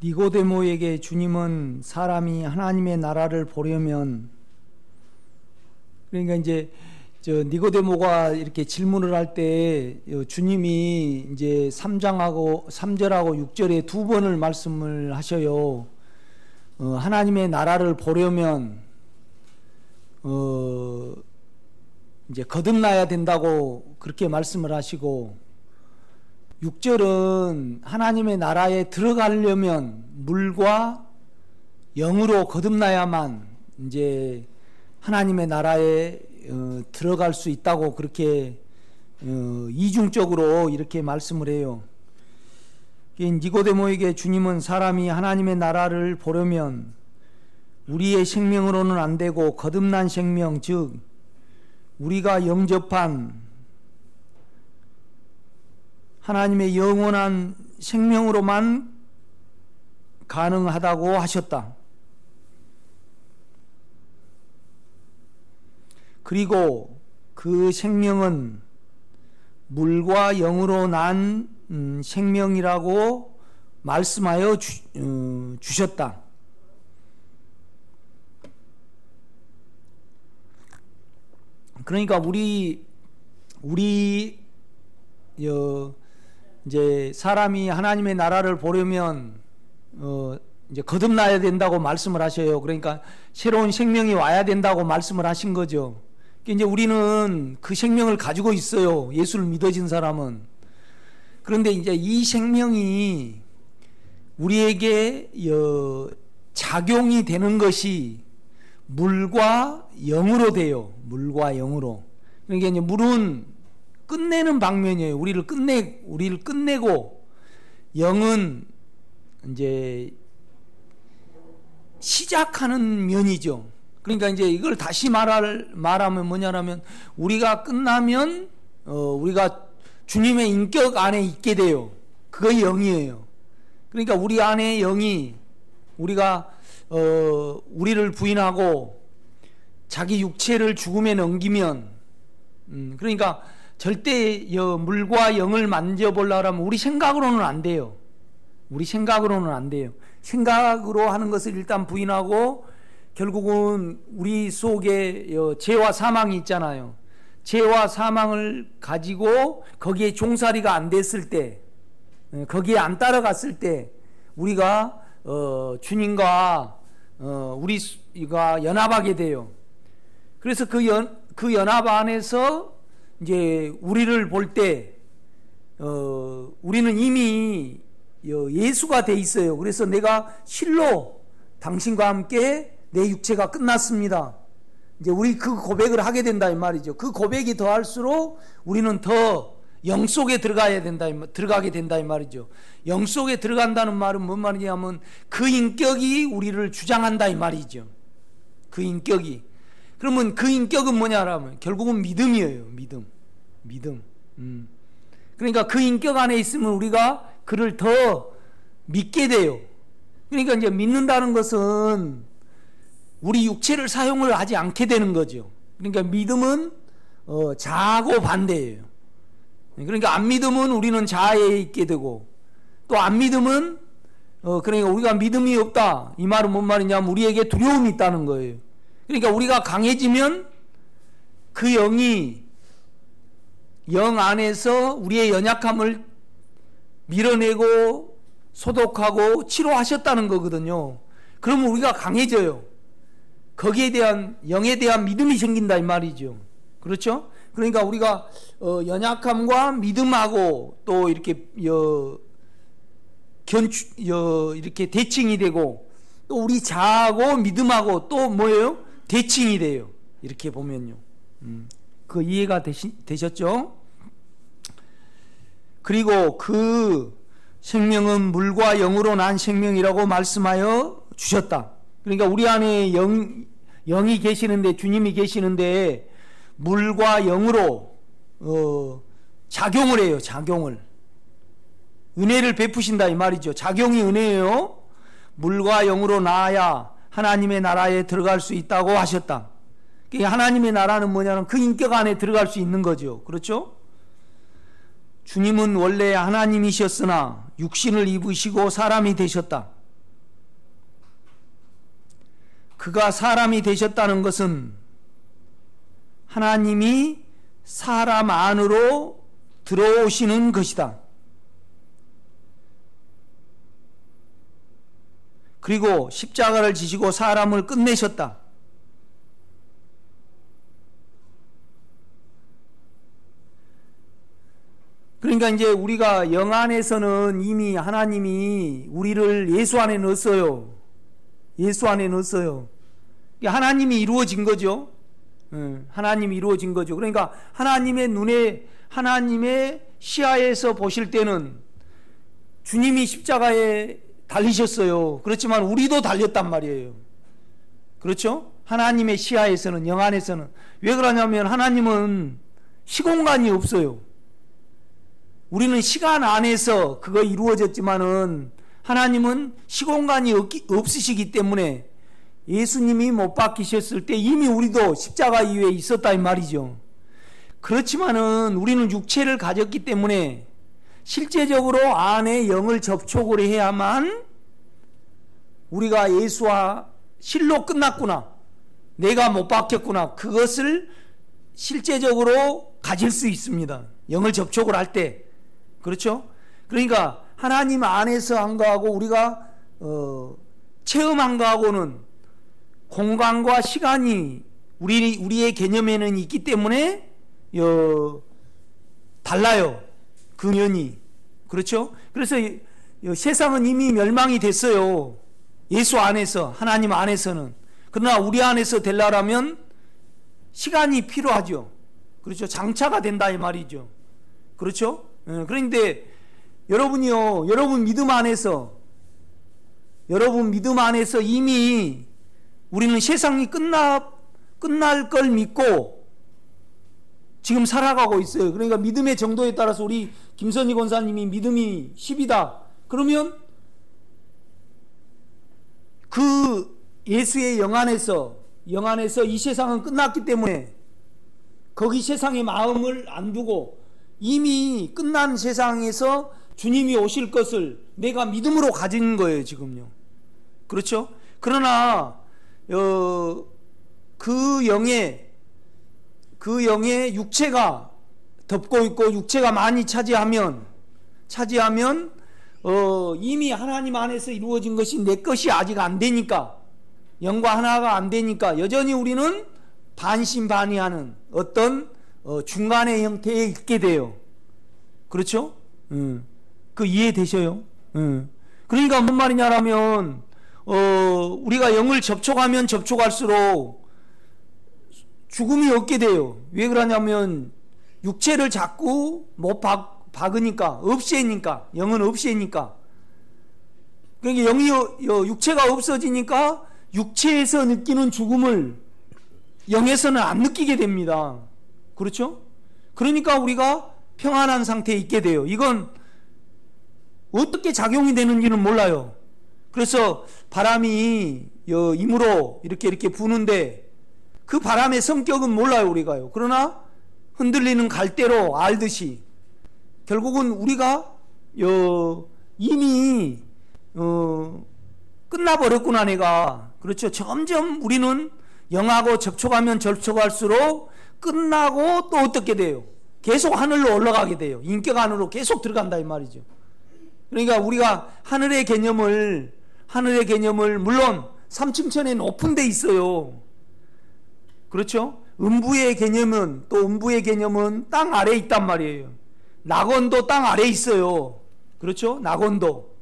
니고데모에게 주님은 사람이 하나님의 나라를 보려면, 그러니까 이제 니고데모가 이렇게 질문을 할 때 주님이 이제 3절하고 6절에 두 번을 말씀을 하셔요. 하나님의 나라를 보려면 이제 거듭나야 된다고 그렇게 말씀을 하시고, 6절은 하나님의 나라에 들어가려면 물과 영으로 거듭나야만 이제 하나님의 나라에 들어갈 수 있다고 그렇게 이중적으로 이렇게 말씀을 해요. 니고데모에게 주님은 사람이 하나님의 나라를 보려면 우리의 생명으로는 안 되고 거듭난 생명, 즉 우리가 영접한 하나님의 영원한 생명으로만 가능하다고 하셨다. 그리고 그 생명은 물과 영으로 난 생명이라고 말씀하여 주셨다. 그러니까 이제 사람이 하나님의 나라를 보려면 이제 거듭나야 된다고 말씀을 하셔요. 그러니까 새로운 생명이 와야 된다고 말씀을 하신 거죠. 이제 우리는 그 생명을 가지고 있어요. 예수를 믿어진 사람은. 그런데 이제 이 생명이 우리에게 작용이 되는 것이 물과 영으로 돼요. 물과 영으로. 그러니까 이제 물은 끝내는 방면이에요. 우리를 끝내고, 영은 이제 시작하는 면이죠. 그러니까 이제 이걸 다시 말하면 뭐냐면, 우리가 끝나면 우리가 주님의 인격 안에 있게 돼요. 그거 영이에요. 그러니까 우리 안에 영이, 우리가 우리를 부인하고 자기 육체를 죽음에 넘기면, 그러니까 절대 물과 영을 만져보려고 하면 우리 생각으로는 안 돼요. 우리 생각으로는 안 돼요. 생각으로 하는 것을 일단 부인하고, 결국은 우리 속에 죄와 사망이 있잖아요. 죄와 사망을 가지고 거기에 종살이가 안 됐을 때, 거기에 안 따라갔을 때 우리가 주님과 우리가 연합하게 돼요. 그래서 그 연합 안에서 이제 우리를 볼 때 우리는 이미 예수가 돼 있어요. 그래서 내가 실로 당신과 함께 내 육체가 끝났습니다. 이제 우리 그 고백을 하게 된다 이 말이죠. 그 고백이 더할수록 우리는 더 영 속에 들어가게 된다 이 말이죠. 영 속에 들어간다는 말은 뭔 말이냐면 그 인격이 우리를 주장한다 이 말이죠. 그 인격이. 그러면 그 인격은 뭐냐라면 결국은 믿음이에요. 믿음. 그러니까 그 인격 안에 있으면 우리가 그를 더 믿게 돼요. 그러니까 이제 믿는다는 것은 우리 육체를 사용을 하지 않게 되는 거죠. 그러니까 믿음은 자아하고 반대예요. 그러니까 안 믿으면 우리는 자아에 있게 되고, 또 안 믿으면 그러니까 우리가 믿음이 없다 이 말은 뭔 말이냐면 우리에게 두려움이 있다는 거예요. 그러니까 우리가 강해지면 그 영이 영 안에서 우리의 연약함을 밀어내고 소독하고 치료하셨다는 거거든요. 그러면 우리가 강해져요. 거기에 대한 영에 대한 믿음이 생긴다 이 말이죠. 그렇죠? 그러니까 우리가 연약함과 믿음하고 또 이렇게 이렇게 대칭이 되고, 또 우리 자아하고 믿음하고 또 뭐예요? 대칭이 돼요. 이렇게 보면요. 그 이해가 되셨죠? 그리고 그 생명은 물과 영으로 난 생명이라고 말씀하여 주셨다. 그러니까 우리 안에 영이 계시는데, 주님이 계시는데 물과 영으로 작용을 해요. 작용을. 은혜를 베푸신다 이 말이죠. 작용이 은혜예요. 물과 영으로 나아야 하나님의 나라에 들어갈 수 있다고 하셨다. 하나님의 나라는 뭐냐면 그 인격 안에 들어갈 수 있는 거죠. 그렇죠? 주님은 원래 하나님이셨으나 육신을 입으시고 사람이 되셨다. 그가 사람이 되셨다는 것은 하나님이 사람 안으로 들어오시는 것이다. 그리고 십자가를 지시고 사람을 끝내셨다. 그러니까 이제 우리가 영 안에서는 이미 하나님이 우리를 예수 안에 넣었어요. 예수 안에 넣었어요. 하나님이 이루어진 거죠. 하나님이 이루어진 거죠. 그러니까 하나님의 눈에, 하나님의 시야에서 보실 때는 주님이 십자가에 달리셨어요. 그렇지만 우리도 달렸단 말이에요. 그렇죠? 하나님의 시야에서는, 영 안에서는. 왜 그러냐면 하나님은 시공간이 없어요. 우리는 시간 안에서 그거 이루어졌지만은 하나님은 시공간이 없으시기 때문에 예수님이 못 박히셨을 때 이미 우리도 십자가 위에 있었다 이 말이죠. 그렇지만은 우리는 육체를 가졌기 때문에 실제적으로 안에 영을 접촉을 해야만 우리가 예수와 실로 끝났구나, 내가 못 박혔구나, 그것을 실제적으로 가질 수 있습니다. 영을 접촉을 할 때. 그렇죠? 그러니까 하나님 안에서 한 거하고 우리가 체험한 거하고는 공간과 시간이 우리의 개념에는 있기 때문에 달라요. 그 면이. 그렇죠? 그래서 세상은 이미 멸망이 됐어요. 예수 안에서, 하나님 안에서는. 그러나 우리 안에서 되려면 시간이 필요하죠. 그렇죠? 장차가 된다 이 말이죠. 그렇죠? 그런데 여러분이요, 여러분 믿음 안에서 이미 우리는 세상이 끝날 걸 믿고 지금 살아가고 있어요. 그러니까 믿음의 정도에 따라서 우리 김선희 권사님이 믿음이 10이다. 그러면 그 예수의 영 안에서 이 세상은 끝났기 때문에 거기 세상에 마음을 안 두고 이미 끝난 세상에서 주님이 오실 것을 내가 믿음으로 가진 거예요, 지금요. 그렇죠? 그러나 그 영에 육체가 덮고 있고 육체가 많이 차지하면 이미 하나님 안에서 이루어진 것이 내 것이 아직 안 되니까, 영과 하나가 안 되니까 여전히 우리는 반신반의하는 어떤 중간의 형태에 있게 돼요. 그렇죠? 그 이해되셔요? 그러니까 뭔 말이냐라면 우리가 영을 접촉하면 접촉할수록 죽음이 없게 돼요. 왜 그러냐면 육체를 자꾸 못 박으니까, 없애니까, 영은 없애니까. 그러니까 육체가 없어지니까 육체에서 느끼는 죽음을 영에서는 안 느끼게 됩니다. 그렇죠? 그러니까 우리가 평안한 상태에 있게 돼요. 이건 어떻게 작용이 되는지는 몰라요. 그래서 바람이 힘으로 이렇게 부는데 그 바람의 성격은 몰라요, 우리가요. 그러나 흔들리는 갈대로 알듯이 결국은 우리가 이미 끝나버렸구나, 내가. 그렇죠? 점점 우리는 영하고 접촉하면 접촉할수록 끝나고 또 어떻게 돼요? 계속 하늘로 올라가게 돼요. 인격 안으로 계속 들어간다 이 말이죠. 그러니까 우리가 하늘의 개념을 물론 삼층천에 높은 데 있어요. 그렇죠? 음부의 개념은 땅 아래에 있단 말이에요. 낙원도 땅 아래에 있어요. 그렇죠? 낙원도.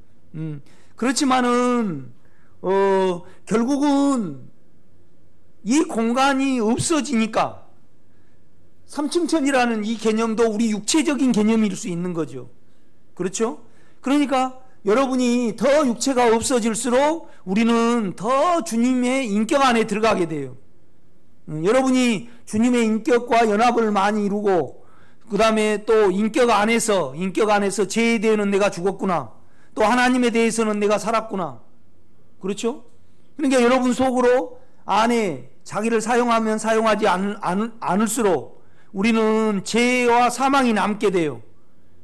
그렇지만은 결국은 이 공간이 없어지니까 삼층천이라는 이 개념도 우리 육체적인 개념일 수 있는 거죠. 그렇죠? 그러니까 여러분이 더 육체가 없어질수록 우리는 더 주님의 인격 안에 들어가게 돼요. 여러분이 주님의 인격과 연합을 많이 이루고 그 다음에 또 인격 안에서 죄에 대해서는 내가 죽었구나, 또 하나님에 대해서는 내가 살았구나. 그렇죠? 그러니까 여러분 속으로 안에 자기를 사용하면 사용하지 않을수록 우리는 죄와 사망이 남게 돼요.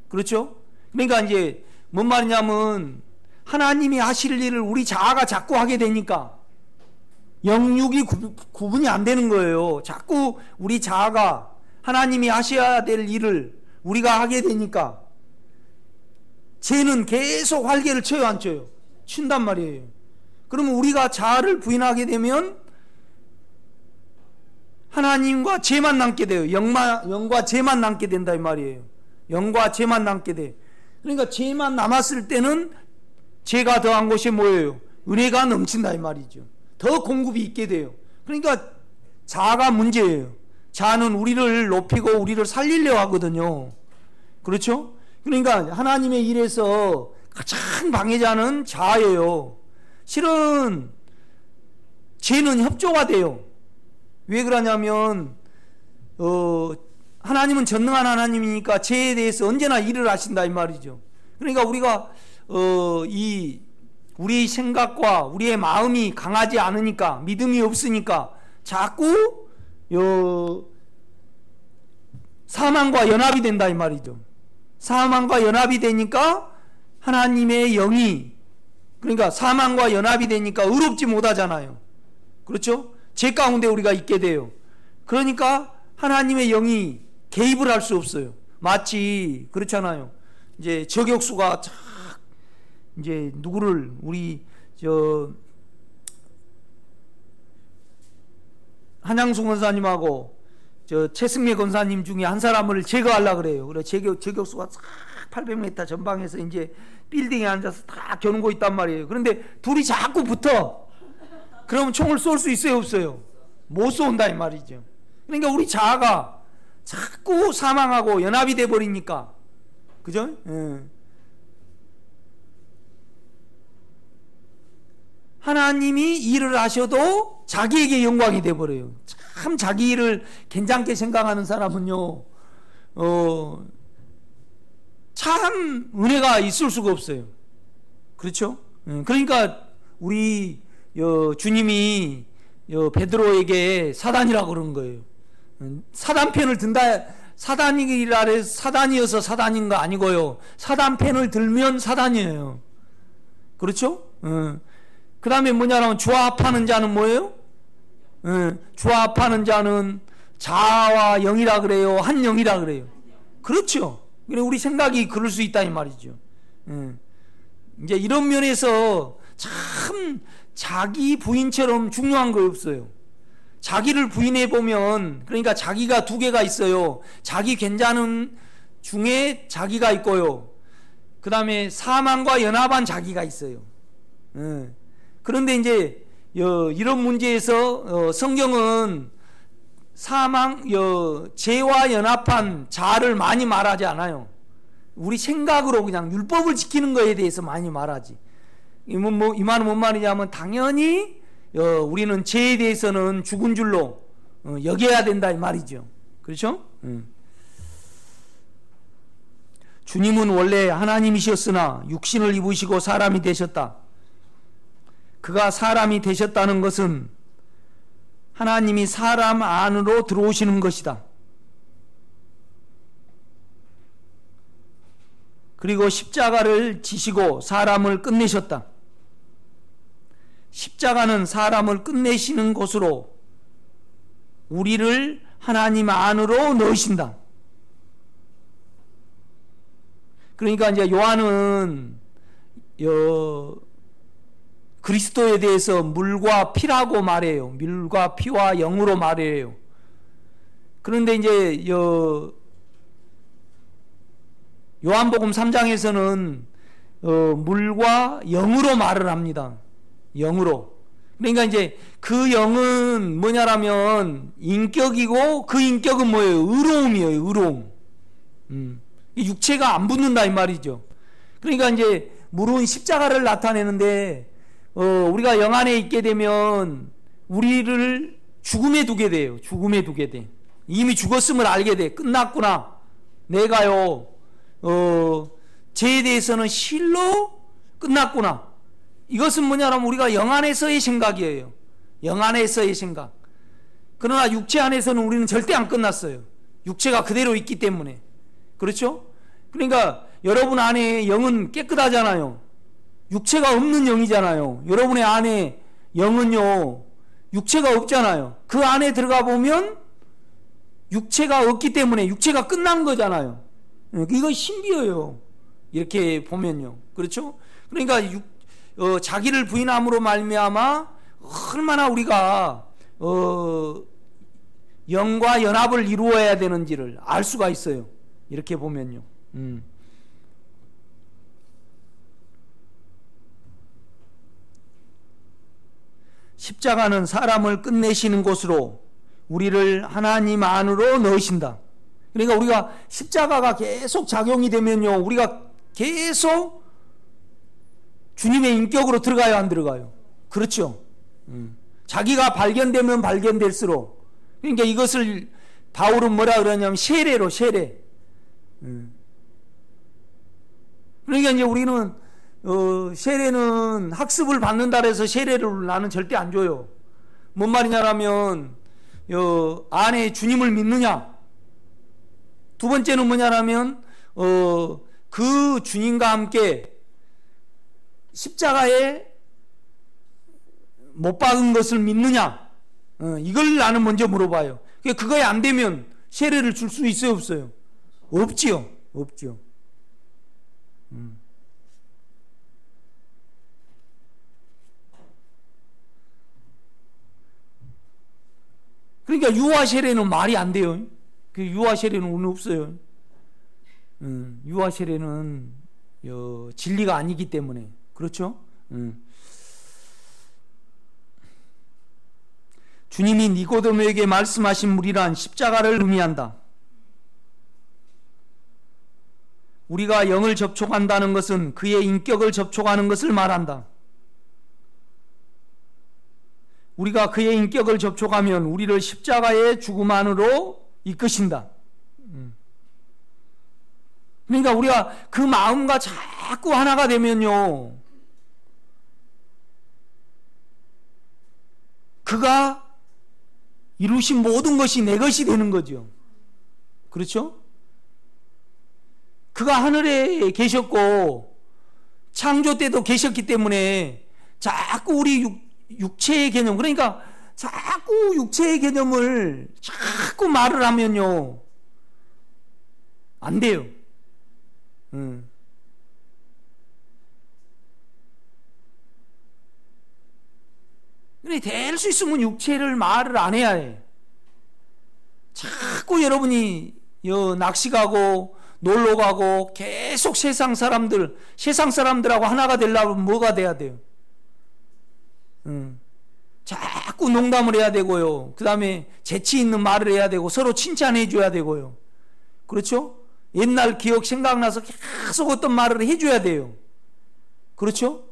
그렇죠? 그러니까 이제 뭔 말이냐면 하나님이 하실 일을 우리 자아가 자꾸 하게 되니까 영육이 구분이 안 되는 거예요. 자꾸 우리 자아가 하나님이 하셔야 될 일을 우리가 하게 되니까 죄는 계속 활개를 쳐요, 안 쳐요? 친단 말이에요. 그러면 우리가 자아를 부인하게 되면 하나님과 죄만 남게 돼요. 영과 죄만 남게 된다 이 말이에요. 영과 죄만 남게 돼. 그러니까 죄만 남았을 때는 죄가 더한 것이 뭐예요? 은혜가 넘친다 이 말이죠. 더 공급이 있게 돼요. 그러니까 자아가 문제예요. 자아는 우리를 높이고 우리를 살리려 하거든요. 그렇죠? 그러니까 하나님의 일에서 가장 방해자는 자아예요. 실은 죄는 협조가 돼요. 왜 그러냐면 하나님은 전능한 하나님이니까 죄에 대해서 언제나 일을 하신다 이 말이죠. 그러니까 우리가 우리 생각과 우리의 마음이 강하지 않으니까, 믿음이 없으니까 자꾸 사망과 연합이 된다 이 말이죠. 사망과 연합이 되니까 하나님의 영이, 그러니까 사망과 연합이 되니까 의롭지 못하잖아요. 그렇죠? 죄 가운데 우리가 있게 돼요. 그러니까 하나님의 영이 개입을 할 수 없어요. 마치 그렇잖아요. 이제 저격수가 이제 누구를 우리 한양수 권사님하고 최승래 권사님 중에 한 사람을 제거하려고 그래요. 그래 저격수가 800m 전방에서 이제 빌딩에 앉아서 다 겨누고 있단 말이에요. 그런데 둘이 자꾸 붙어. 그러면 총을 쏠 수 있어요, 없어요? 못 쏜다 이 말이죠. 그러니까 우리 자아가 자꾸 사망하고 연합이 돼 버리니까, 그죠? 하나님이 일을 하셔도 자기에게 영광이 돼 버려요. 참 자기 일을 괜찮게 생각하는 사람은요, 참 은혜가 있을 수가 없어요. 그렇죠? 그러니까 우리 주님이 베드로에게 사단이라고 그런 거예요. 사단 편을 든다. 사단이어서 사단인 거 아니고요. 사단 편을 들면 사단이에요. 그렇죠? 그 다음에 뭐냐면 조합하는 자는 뭐예요? 조합하는 자는 자아와 영이라 그래요? 한 영이라 그래요? 그렇죠. 그래 우리 생각이 그럴 수 있다 이 말이죠. 이제 이런 면에서 참 자기 부인처럼 중요한 거 없어요. 자기를 부인해 보면, 그러니까 자기가 두 개가 있어요. 자기 괜찮은 중에 자기가 있고요. 그 다음에 사망과 연합한 자기가 있어요. 그런데 이제 이런 문제에서 성경은 죄와 연합한 자아를 많이 말하지 않아요. 우리 생각으로 그냥 율법을 지키는 거에 대해서 많이 말하지. 이 말은 뭔 말이냐면 당연히 우리는 죄에 대해서는 죽은 줄로 여겨야 된다 이 말이죠. 그렇죠? 주님은 원래 하나님이셨으나 육신을 입으시고 사람이 되셨다. 그가 사람이 되셨다는 것은 하나님이 사람 안으로 들어오시는 것이다. 그리고 십자가를 지시고 사람을 끝내셨다. 십자가는 사람을 끝내시는 곳으로 우리를 하나님 안으로 넣으신다. 그러니까 이제 요한은 그리스도에 대해서 물과 피라고 말해요. 물과 피와 영으로 말해요. 그런데 이제 요한복음 3장에서는 물과 영으로 말을 합니다. 영으로. 그러니까 이제 그 영은 뭐냐라면 인격이고, 그 인격은 뭐예요? 의로움이에요. 의로움. 육체가 안 붙는다 이 말이죠. 그러니까 이제 물은 십자가를 나타내는데 우리가 영 안에 있게 되면 우리를 죽음에 두게 돼요. 죽음에 두게 돼. 이미 죽었음을 알게 돼. 끝났구나. 내가요 죄에 대해서는 실로 끝났구나. 이것은 뭐냐면 우리가 영 안에서의 생각이에요. 영 안에서의 생각. 그러나 육체 안에서는 우리는 절대 안 끝났어요. 육체가 그대로 있기 때문에. 그렇죠? 그러니까 여러분 안에 영은 깨끗하잖아요. 육체가 없는 영이잖아요. 여러분의 안에 영은요, 육체가 없잖아요. 그 안에 들어가 보면 육체가 없기 때문에 육체가 끝난 거잖아요. 이거 신비예요. 이렇게 보면요. 그렇죠? 그러니까 자기를 부인함으로 말미암아 얼마나 우리가 영과 연합을 이루어야 되는지를 알 수가 있어요. 이렇게 보면요. 십자가는 사람을 끝내시는 곳으로 우리를 하나님 안으로 넣으신다. 그러니까 우리가 십자가가 계속 작용이 되면요, 우리가 계속 주님의 인격으로 들어가요, 안 들어가요? 그렇죠. 자기가 발견되면 발견될수록, 그러니까 이것을 바울은 뭐라 그러냐면 세례로, 세례. 그러니까 이제 우리는 세례는 학습을 받는다 해서 세례를 나는 절대 안 줘요. 뭔 말이냐라면 안에 주님을 믿느냐. 두 번째는 뭐냐라면 그 주님과 함께 십자가에 못 박은 것을 믿느냐. 이걸 나는 먼저 물어봐요. 그거에 안 되면 세례를 줄 수 있어요, 없어요? 없지요. 없지요. 그러니까 유아 세례는 말이 안 돼요. 그 유아 세례는 오늘 없어요. 유아 세례는 진리가 아니기 때문에. 그렇죠? 주님이 니고데모에게 말씀하신 물이란 십자가를 의미한다. 우리가 영을 접촉한다는 것은 그의 인격을 접촉하는 것을 말한다. 우리가 그의 인격을 접촉하면 우리를 십자가의 죽음 안으로 이끄신다. 그러니까 우리가 그 마음과 자꾸 하나가 되면요, 그가 이루신 모든 것이 내 것이 되는 거죠. 그렇죠? 그가 하늘에 계셨고 창조 때도 계셨기 때문에 자꾸 우리 육체의 개념, 그러니까 자꾸 육체의 개념을 자꾸 말을 하면요, 안 돼요. 근데 될 수 있으면 육체를 말을 안 해야 해. 자꾸 여러분이 낚시 가고 놀러 가고 계속 세상 사람들하고 하나가 되려면 뭐가 돼야 돼요? 자꾸 농담을 해야 되고요. 그 다음에 재치 있는 말을 해야 되고 서로 칭찬해 줘야 되고요. 그렇죠? 옛날 기억 생각나서 계속 어떤 말을 해줘야 돼요. 그렇죠?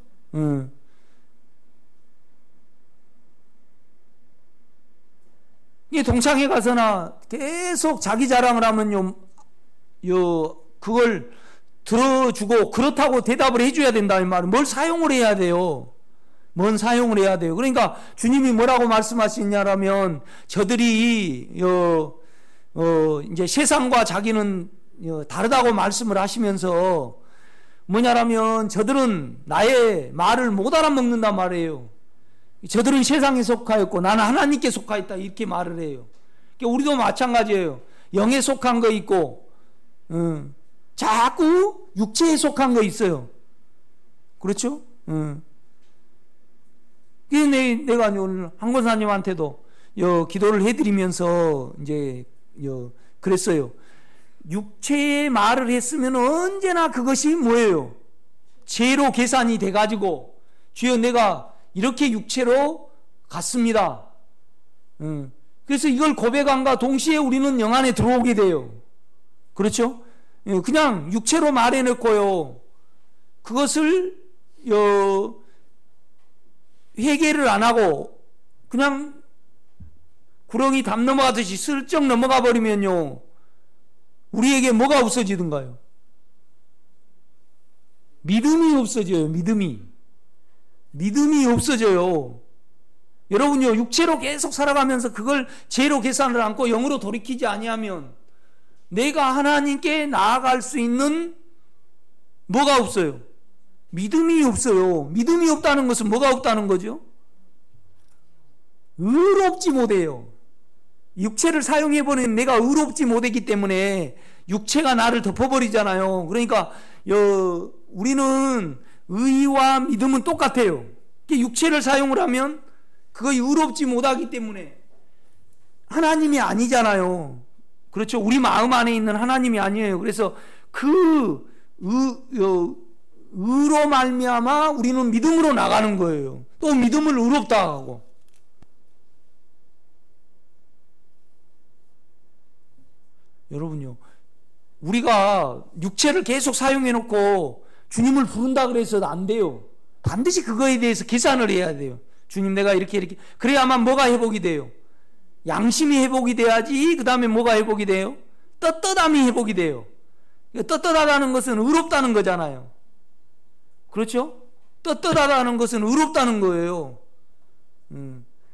이게 동창회 가서나 계속 자기 자랑을 하면요, 그걸 들어주고 그렇다고 대답을 해줘야 된다 이 말은. 뭘 사용을 해야 돼요. 뭔 사용을 해야 돼요. 그러니까 주님이 뭐라고 말씀하시냐라면 저들이 이제 세상과 자기는 다르다고 말씀을 하시면서 뭐냐라면 저들은 나의 말을 못 알아먹는단 말이에요. 저들은 세상에 속하였고 나는 하나님께 속하였다 이렇게 말을 해요. 그러니까 우리도 마찬가지예요. 영에 속한 거 있고 자꾸 육체에 속한 거 있어요. 그렇죠? 내가 오늘 한 권사님한테도 기도를 해드리면서 이제 그랬어요. 육체의 말을 했으면 언제나 그것이 뭐예요? 죄로 계산이 돼가지고 주여 내가 이렇게 육체로 갔습니다. 그래서 이걸 고백함과 동시에 우리는 영 안에 들어오게 돼요. 그렇죠? 그냥 육체로 말해놓고요, 그것을 회개를 안 하고 그냥 구렁이 담 넘어가듯이 슬쩍 넘어가 버리면요, 우리에게 뭐가 없어지던가요? 믿음이 없어져요. 믿음이 없어져요. 여러분요, 육체로 계속 살아가면서 그걸 죄로 계산을 않고 영으로 돌이키지 아니하면 내가 하나님께 나아갈 수 있는 뭐가 없어요? 믿음이 없어요. 믿음이 없다는 것은 뭐가 없다는 거죠? 의롭지 못해요. 육체를 사용해보는 내가 의롭지 못했기 때문에 육체가 나를 덮어버리잖아요. 그러니까 우리는 의와 믿음은 똑같아요. 육체를 사용을 하면 그거 의롭지 못하기 때문에 하나님이 아니잖아요. 그렇죠? 우리 마음 안에 있는 하나님이 아니에요. 그래서 그 의로 말미암아 우리는 믿음으로 나가는 거예요. 또 믿음을 의롭다 하고. 여러분요, 우리가 육체를 계속 사용해 놓고 주님을 부른다 그래서 안 돼요. 반드시 그거에 대해서 계산을 해야 돼요. 주님, 내가 이렇게 그래야만 뭐가 회복이 돼요? 양심이 회복이 돼야지. 그 다음에 뭐가 회복이 돼요? 떳떳함이 회복이 돼요. 떳떳하다는 것은 의롭다는 거잖아요. 그렇죠? 떳떳하다는 것은 의롭다는 거예요.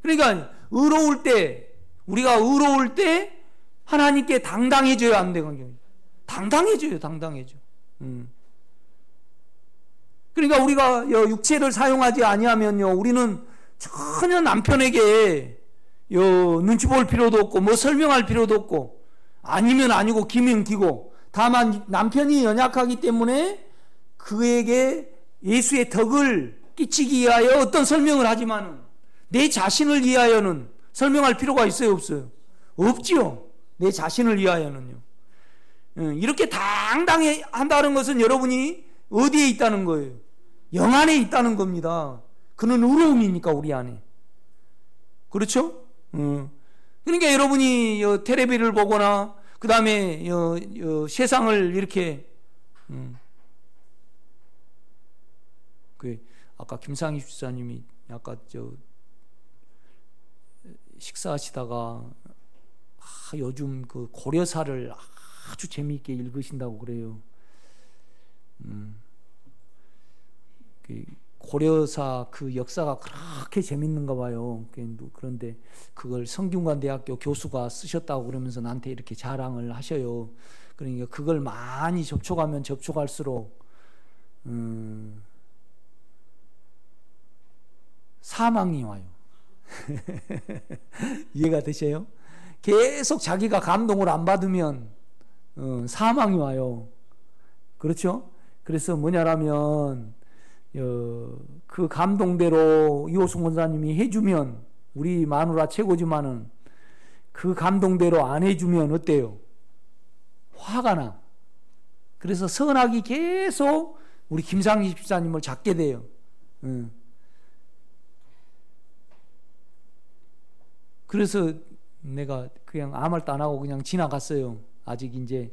그러니까 우리가 의로울 때 하나님께 당당해져야 안 돼요. 당당해져요. 그러니까 우리가 육체를 사용하지 아니하면요, 우리는 전혀 남편에게 눈치 볼 필요도 없고 뭐 설명할 필요도 없고, 아니면 아니고 기면 기고, 다만 남편이 연약하기 때문에 그에게 예수의 덕을 끼치기 위하여 어떤 설명을 하지만은 내 자신을 위하여는 설명할 필요가 있어요, 없어요? 없지요. 내 자신을 위하여는요. 이렇게 당당히 한다는 것은 여러분이 어디에 있다는 거예요? 영 안에 있다는 겁니다. 그는 의로움이니까 우리 안에. 그렇죠? 그러니까 여러분이 텔레비를 보거나 그 다음에 세상을 이렇게 아까 김상희 집사님이 아까 식사하시다가 요즘 그 고려사를 아주 재미있게 읽으신다고 그래요. 고려사 그 역사가 그렇게 재밌는가 봐요. 그런데 그걸 성균관대학교 교수가 쓰셨다고 그러면서 나한테 이렇게 자랑을 하셔요. 그러니까 그걸 많이 접촉하면 접촉할수록 사망이 와요. 이해가 되세요? 계속 자기가 감동을 안 받으면 사망이 와요. 그렇죠? 그래서 뭐냐라면 그 감동대로 이호승 권사님이 해주면 우리 마누라 최고지만은 그 감동대로 안 해주면 어때요? 화가 나. 그래서 선악이 계속 우리 김상희 집사님을 잡게 돼요. 그래서 내가 그냥 아무 말도 안 하고 그냥 지나갔어요. 아직 이제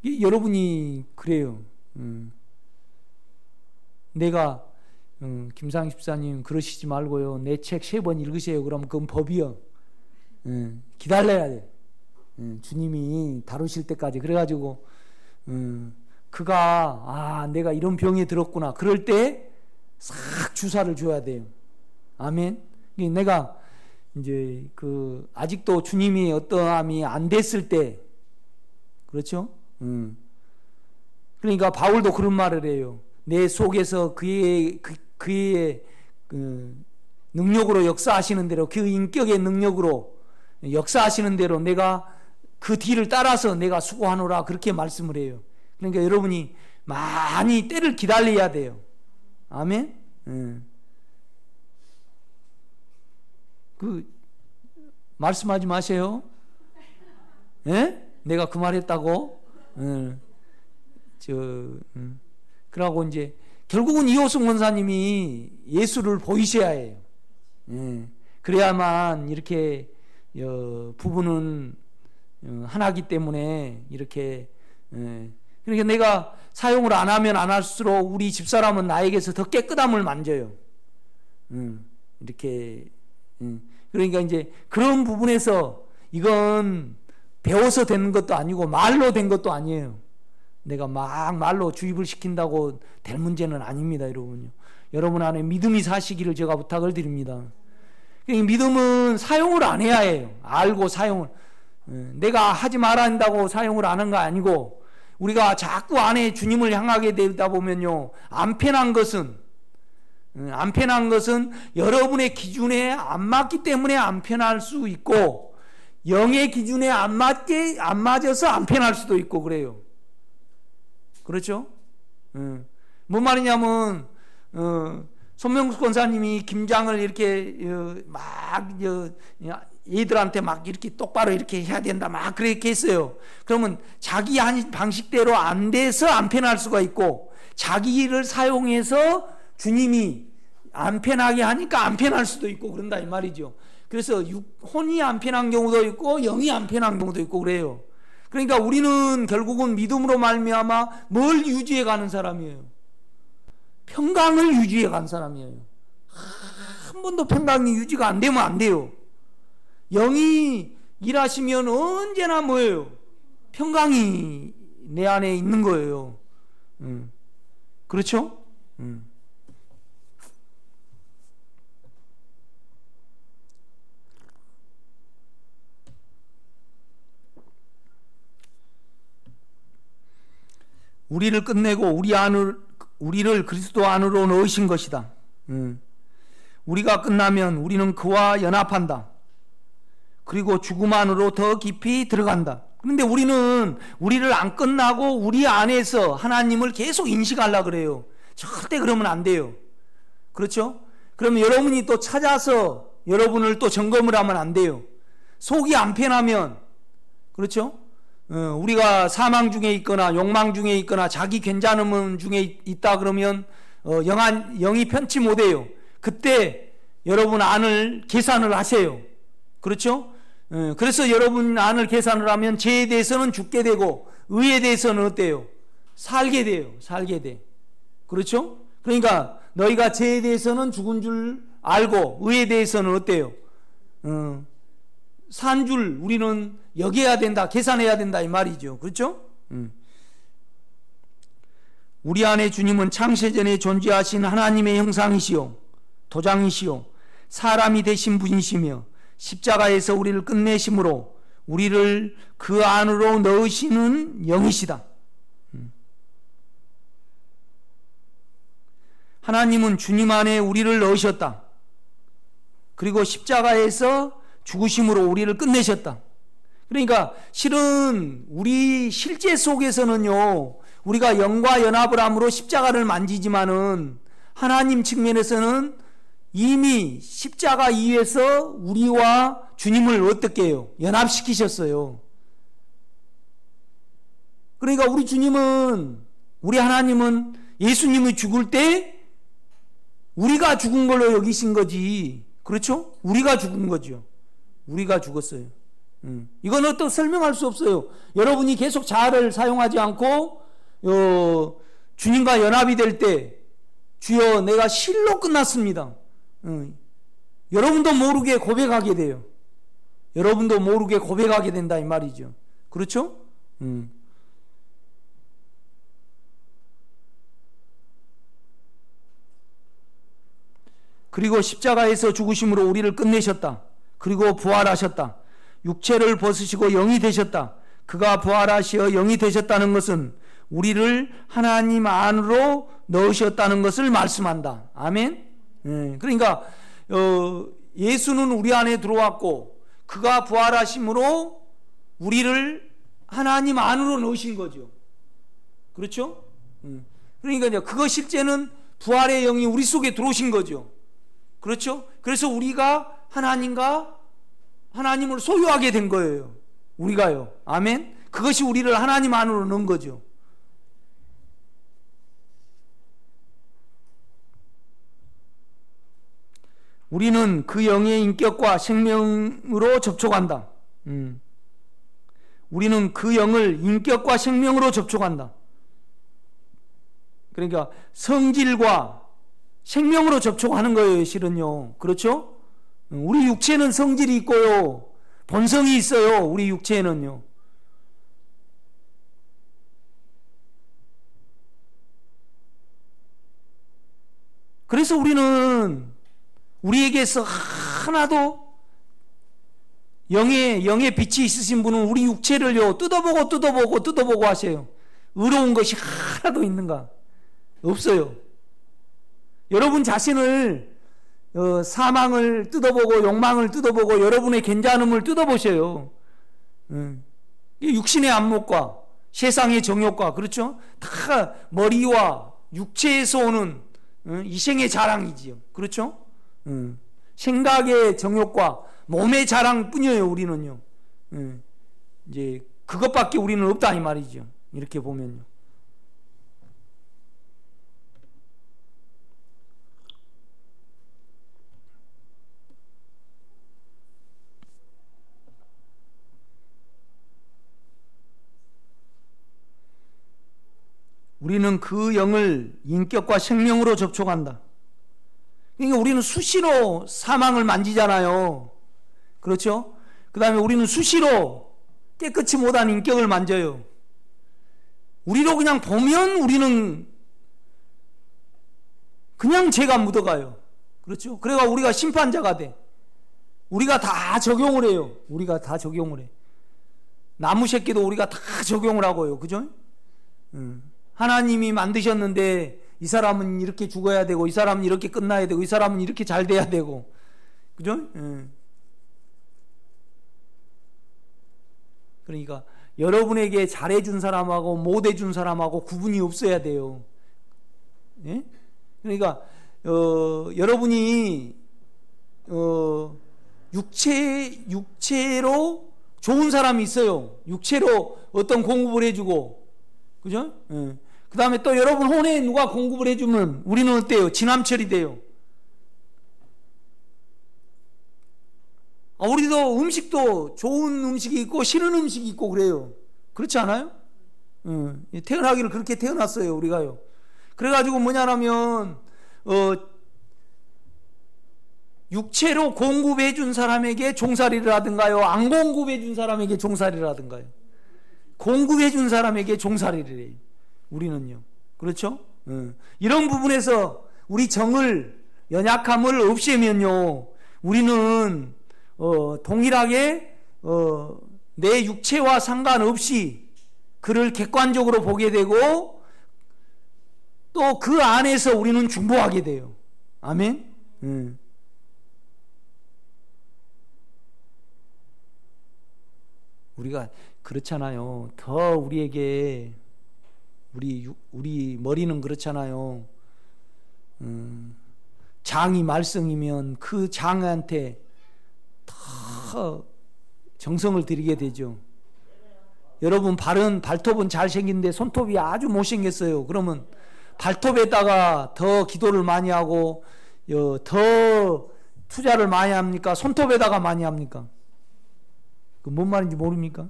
여러분이 그래요. 내가 김상희 집사님 그러시지 말고요, 내 책 3번 읽으세요. 그러면 그건 법이요. 기다려야 돼. 주님이 다루실 때까지. 그래가지고 그가 내가 이런 병에 들었구나, 그럴 때 싹 주사를 줘야 돼요. 아멘. 내가 이제 아직도 주님이 어떠함이 안 됐을 때, 그렇죠? 그러니까 바울도 그런 말을 해요. 내 속에서 그의 능력으로 역사하시는 대로, 그 인격의 능력으로 역사하시는 대로 내가 그 뒤를 따라서 내가 수고하노라, 그렇게 말씀을 해요. 그러니까 여러분이 많이 때를 기다려야 돼요. 아멘. 말씀하지 마세요. 예? 내가 그 말 했다고? 그러고 이제 결국은 이호승 원사님이 예수를 보이셔야 해요. 그래야만 이렇게 부부는 하나기 때문에 이렇게. 그러니까 내가 사용을 안 하면 안 할수록 우리 집사람은 나에게서 더 깨끗함을 만져요. 이렇게. 그러니까 이제 그런 부분에서 이건 배워서 되는 것도 아니고 말로 된 것도 아니에요. 내가 막 말로 주입을 시킨다고 될 문제는 아닙니다, 여러분요. 여러분 안에 믿음이 사시기를 제가 부탁을 드립니다. 믿음은 사용을 안 해야 해요. 알고 사용을. 내가 하지 말아야 한다고 사용을 안 한 거 아니고, 우리가 자꾸 안에 주님을 향하게 되다 보면요, 안 편한 것은 안 편한 것은 여러분의 기준에 안 맞기 때문에 안 편할 수 있고, 영의 기준에 안 맞아서 안 편할 수도 있고 그래요. 그렇죠? 뭔 말이냐면 손명숙 권사님이 김장을 이렇게 막 얘들한테 막 이렇게 똑바로 이렇게 해야 된다 막 그렇게 했어요. 그러면 자기 방식대로 안 돼서 안 편할 수가 있고, 자기를 사용해서 주님이 안 편하게 하니까 안 편할 수도 있고 그런다 이 말이죠. 그래서 혼이 안 편한 경우도 있고 영이 안 편한 경우도 있고 그래요. 그러니까 우리는 결국은 믿음으로 말미암아 뭘 유지해 가는 사람이에요? 평강을 유지해 간 사람이에요. 한 번도 평강이 유지가 안 되면 안 돼요. 영이 일하시면 언제나 뭐예요? 평강이 내 안에 있는 거예요. 그렇죠? 우리를 끝내고 우리를 그리스도 안으로 넣으신 것이다. 우리가 끝나면 우리는 그와 연합한다. 그리고 죽음 안으로 더 깊이 들어간다. 그런데 우리는 우리를 안 끝나고 우리 안에서 하나님을 계속 인식하려고 그래요. 절대 그러면 안 돼요. 그렇죠? 그러면 여러분이 또 찾아서 여러분을 또 점검을 하면 안 돼요. 속이 안 편하면, 그렇죠? 우리가 사망 중에 있거나 욕망 중에 있거나 자기 괜찮음 중에 있다 그러면 영이 편치 못해요. 그때 여러분 안을 계산을 하세요. 그렇죠? 그래서 여러분 안을 계산을 하면 죄에 대해서는 죽게 되고 의에 대해서는 어때요? 살게 돼요. 살게 돼. 그렇죠? 그러니까 너희가 죄에 대해서는 죽은 줄 알고 의에 대해서는 어때요? 산 줄 우리는 여겨야 된다, 계산해야 된다 이 말이죠. 그렇죠? 우리 안에 주님은 창세전에 존재하신 하나님의 형상이시요 도장이시요 사람이 되신 분이시며 십자가에서 우리를 끝내심으로 우리를 그 안으로 넣으시는 영이시다. 하나님은 주님 안에 우리를 넣으셨다. 그리고 십자가에서 죽으심으로 우리를 끝내셨다. 그러니까 실은 우리 실제 속에서는요, 우리가 영과 연합을 함으로 십자가를 만지지만은 하나님 측면에서는 이미 십자가 위에서 우리와 주님을 어떻게 해요? 연합시키셨어요. 그러니까 우리 주님은, 우리 하나님은 예수님이 죽을 때 우리가 죽은 걸로 여기신 거지. 그렇죠? 우리가 죽은 거죠. 우리가 죽었어요. 이건 또 설명할 수 없어요. 여러분이 계속 자아를 사용하지 않고 주님과 연합이 될 때 주여 내가 실로 끝났습니다. 여러분도 모르게 고백하게 돼요. 여러분도 모르게 고백하게 된다 이 말이죠. 그렇죠? 그리고 십자가에서 죽으심으로 우리를 끝내셨다. 그리고 부활하셨다. 육체를 벗으시고 영이 되셨다. 그가 부활하시어 영이 되셨다는 것은 우리를 하나님 안으로 넣으셨다는 것을 말씀한다. 아멘. 그러니까 예수는 우리 안에 들어왔고 그가 부활하심으로 우리를 하나님 안으로 넣으신 거죠. 그렇죠? 그러니까 이제 그거 실제는 부활의 영이 우리 속에 들어오신 거죠. 그렇죠? 그래서 우리가 하나님을 소유하게 된 거예요. 우리가요. 아멘. 그것이 우리를 하나님 안으로 넣은 거죠. 우리는 그 영의 인격과 생명으로 접촉한다. 우리는 그 영을 인격과 생명으로 접촉한다. 그러니까 성질과 생명으로 접촉하는 거예요, 실은요. 그렇죠? 우리 육체는 성질이 있고요. 본성이 있어요, 우리 육체에는요. 그래서 우리는 우리에게서 하나도 영의 빛이 있으신 분은 우리 육체를요, 뜯어보고 하세요. 의로운 것이 하나도 있는가? 없어요. 여러분 자신을 사망을 뜯어보고 욕망을 뜯어보고 여러분의 괜찮음을 뜯어보셔요. 육신의 안목과 세상의 정욕과, 그렇죠? 다 머리와 육체에서 오는 이생의 자랑이지요. 그렇죠? 생각의 정욕과 몸의 자랑뿐이에요. 우리는요. 이제 그것밖에 우리는 없다 이 말이죠. 이렇게 보면요. 우리는 그 영을 인격과 생명으로 접촉한다. 그러니까 우리는 수시로 사망을 만지잖아요. 그렇죠? 그 다음에 우리는 수시로 깨끗이 못한 인격을 만져요. 우리로 그냥 보면 우리는 그냥 죄가 묻어가요. 그렇죠? 그래가 우리가 심판자가 돼. 우리가 다 적용을 해요. 우리가 다 적용을 해. 나무 새끼도 우리가 다 적용을 하고요. 그죠? 하나님이 만드셨는데 이 사람은 이렇게 죽어야 되고 이 사람은 이렇게 끝나야 되고 이 사람은 이렇게 잘 돼야 되고, 그죠? 그러니까 여러분에게 잘해준 사람하고 못해준 사람하고 구분이 없어야 돼요. 예? 그러니까 여러분이 육체로 좋은 사람이 있어요. 육체로 어떤 공급을 해주고, 그죠? 그 다음에 또 여러분 혼에 누가 공급을 해주면 우리는 어때요? 진함철이 돼요. 우리도 음식도 좋은 음식이 있고 싫은 음식이 있고 그래요. 그렇지 않아요? 태어나기를 그렇게 태어났어요. 우리가요. 그래가지고 뭐냐면 육체로 공급해 준 사람에게 종살이를 하든가요, 안 공급해 준 사람에게 종살이를 하든가요. 공급해 준 사람에게 종살이를 해요. 우리는요. 그렇죠? 이런 부분에서 우리 정을, 연약함을 없애면요, 우리는 동일하게 내 육체와 상관없이 그를 객관적으로 보게 되고 또 그 안에서 우리는 중보하게 돼요. 아멘. 우리가 그렇잖아요. 더 우리에게 우리 머리는 그렇잖아요. 장이 말썽이면 그 장한테 더 정성을 들이게 되죠. 여러분 발톱은 잘생긴데 손톱이 아주 못생겼어요. 그러면 발톱에다가 더 기도를 많이 하고 더 투자를 많이 합니까? 손톱에다가 많이 합니까? 그 뭔 말인지 모릅니까?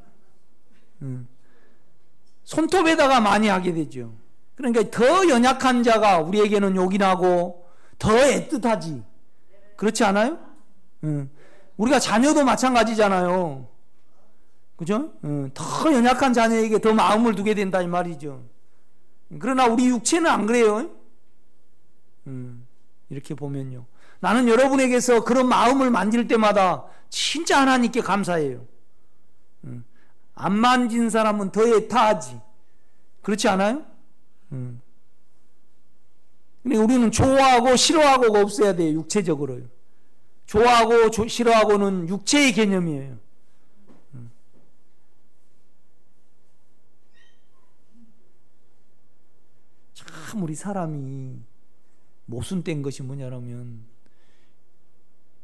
손톱에다가 많이 하게 되죠. 그러니까 더 연약한 자가 우리에게는 요긴하고 더 애틋하지. 그렇지 않아요? 우리가 자녀도 마찬가지잖아요. 그죠? 더 연약한 자녀에게 더 마음을 두게 된다 이 말이죠. 그러나 우리 육체는 안 그래요. 이렇게 보면요, 나는 여러분에게서 그런 마음을 만질 때마다 진짜 하나님께 감사해요. 안 만진 사람은 더 애타하지. 그렇지 않아요? 근데 우리는 좋아하고 싫어하고가 없어야 돼요. 육체적으로요. 좋아하고 싫어하고는 육체의 개념이에요. 참 우리 사람이 모순된 것이 뭐냐면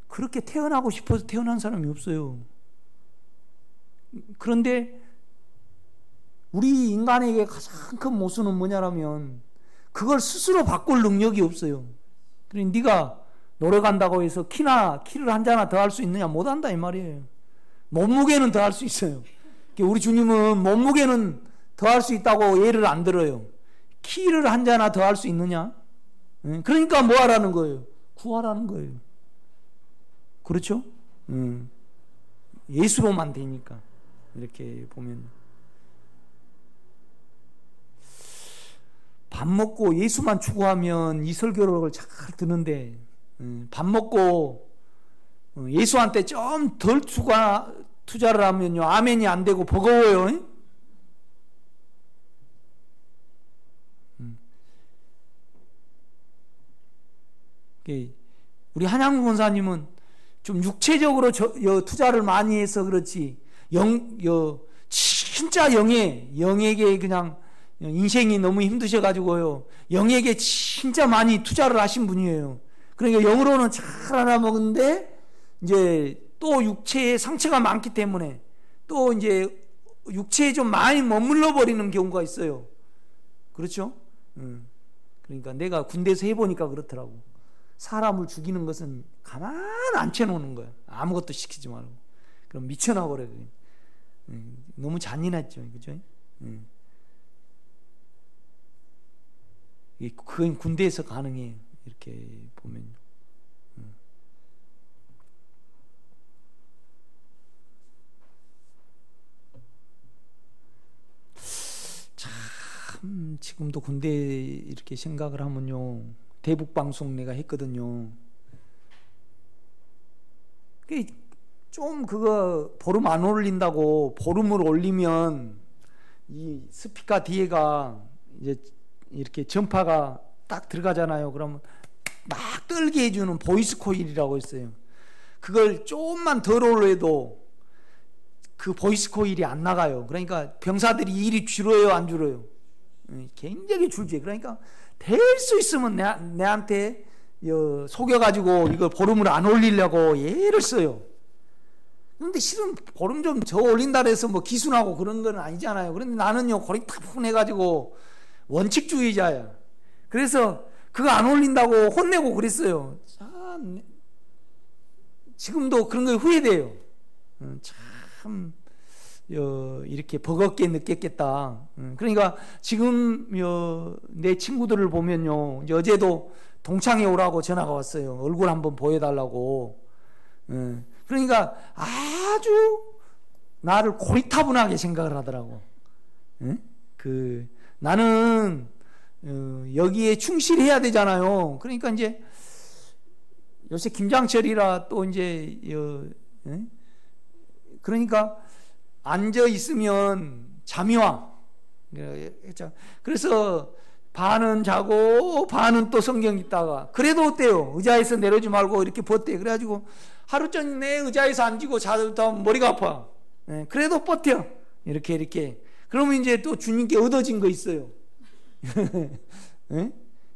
그렇게 태어나고 싶어서 태어난 사람이 없어요. 그런데 우리 인간에게 가장 큰 모순은 뭐냐면 그걸 스스로 바꿀 능력이 없어요. 그러니 네가 노래 간다고 해서 키를 한 자나 더 할 수 있느냐? 못한다 이 말이에요. 몸무게는 더 할 수 있어요. 우리 주님은 몸무게는 더 할 수 있다고 예를 안 들어요. 키를 한 자나 더 할 수 있느냐? 그러니까 뭐 하라는 거예요? 구하라는 거예요. 그렇죠? 예수로만 되니까. 이렇게 보면 밥 먹고 예수만 추구하면 이 설교를 잘 듣는데 밥 먹고 예수한테 좀 덜 투자를 하면요, 아멘이 안 되고 버거워요. 우리 한양구 권사님은 좀 육체적으로 투자를 많이 해서 그렇지, 진짜 영에게 그냥 인생이 너무 힘드셔가지고요, 영에게 진짜 많이 투자를 하신 분이에요. 그러니까 영으로는 잘 알아먹는데, 이제 또 육체에 상처가 많기 때문에 또 이제 육체에 좀 많이 머물러 버리는 경우가 있어요. 그렇죠? 그러니까 내가 군대에서 해보니까 그렇더라고. 사람을 죽이는 것은 가만 앉혀놓는 거야. 아무것도 시키지 말고. 그럼 미쳐나 버려. 너무 잔인했죠. 그죠? 그건 군대에서 가능해요. 이렇게 보면요. 참 지금도 군대 이렇게 생각을 하면요, 대북 방송 내가 했거든요. 좀 그거 보름 안 올린다고, 보름을 올리면 이 스피커 뒤에가 이제 이렇게 전파가 딱 들어가잖아요. 그러면 막 떨게 해주는 보이스 코일이라고 있어요. 그걸 조금만 덜 올려도 그 보이스 코일이 안 나가요. 그러니까 병사들이 일이 줄어요, 안 줄어요? 굉장히 줄지. 그러니까 될 수 있으면 내한테 속여가지고 이걸 보름을 안 올리려고 애를 써요. 그런데 실은 보름 좀 저 올린다 해서 뭐 기순하고 그런 건 아니잖아요. 그런데 나는요, 고리타분해가지고 원칙주의자야. 그래서 그거 안 올린다고 혼내고 그랬어요. 참, 지금도 그런 거 후회돼요. 참 이렇게 버겁게 느꼈겠다. 그러니까 지금 내 친구들을 보면요, 이제 어제도 동창회 오라고 전화가 왔어요. 얼굴 한번 보여달라고. 그러니까 아주 나를 고리타분하게 생각을 하더라고. 나는 여기에 충실해야 되잖아요. 그러니까 이제 요새 김장철이라 또 이제 그러니까 앉아 있으면 잠이 와. 그래서 반은 자고 반은 또 성경 읽다가, 그래도 어때요? 의자에서 내려오지 말고 이렇게 버텨. 그래가지고 하루 종일 내 의자에서 앉고 자다 머리가 아파. 그래도 버텨. 이렇게. 그러면 이제 또 주님께 얻어진 거 있어요.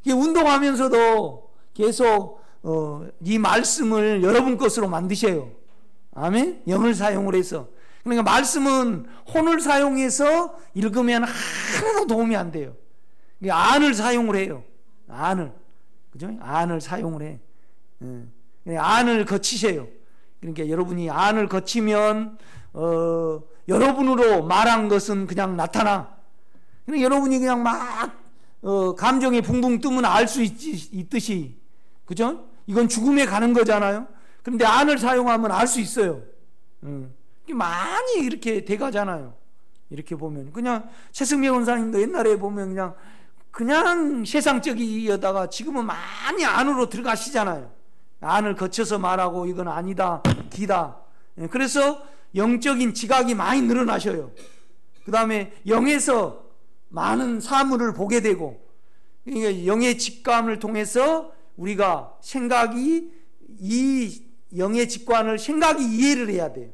운동하면서도 계속 이 말씀을 여러분 것으로 만드셔요. 아멘? 영을 사용을 해서. 그러니까 말씀은 혼을 사용해서 읽으면 하나도 도움이 안 돼요. 안을 사용을 해요. 안을. 그죠? 안을 사용을 해. 안을 거치세요. 그러니까 여러분이 안을 거치면 여러분으로 말한 것은 그냥 나타나. 그러니까 여러분이 그냥 막 감정이 붕붕 뜨면 알 수 있듯이, 그죠? 이건 죽음에 가는 거잖아요. 그런데 안을 사용하면 알 수 있어요. 많이 이렇게 돼가잖아요. 이렇게 보면 그냥 최승명 원사님도 옛날에 보면 그냥 세상적이다가 지금은 많이 안으로 들어가시잖아요. 안을 거쳐서 말하고 이건 아니다, 기다. 그래서 영적인 지각이 많이 늘어나셔요. 그 다음에 영에서 많은 사물을 보게 되고, 그러니까 영의 직감을 통해서 우리가 이 영의 직관을 생각이 이해를 해야 돼요.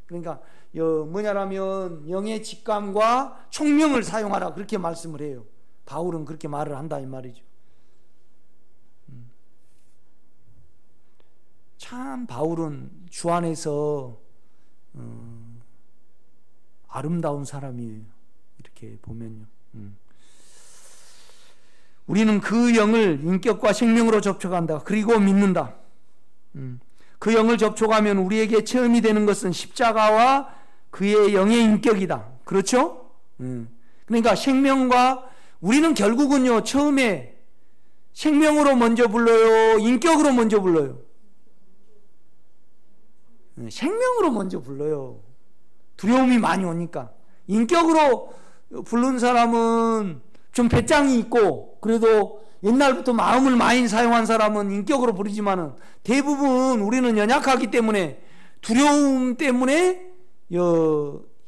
그러니까 뭐냐라면 영의 직감과 총명을 사용하라, 그렇게 말씀을 해요. 바울은 그렇게 말을 한다 이 말이죠. 참 바울은 주 안에서 아름다운 사람이에요. 이렇게 보면요. 우리는 그 영을 인격과 생명으로 접촉한다. 그리고 믿는다. 그 영을 접촉하면 우리에게 체험이 되는 것은 십자가와 그의 영의 인격이다. 그렇죠? 그러니까 생명과, 우리는 결국은요, 처음에 생명으로 먼저 불러요, 인격으로 먼저 불러요? 생명으로 먼저 불러요. 두려움이 많이 오니까. 인격으로 부른 사람은 좀 배짱이 있고, 그래도 옛날부터 마음을 많이 사용한 사람은 인격으로 부르지만은, 대부분 우리는 연약하기 때문에, 두려움 때문에,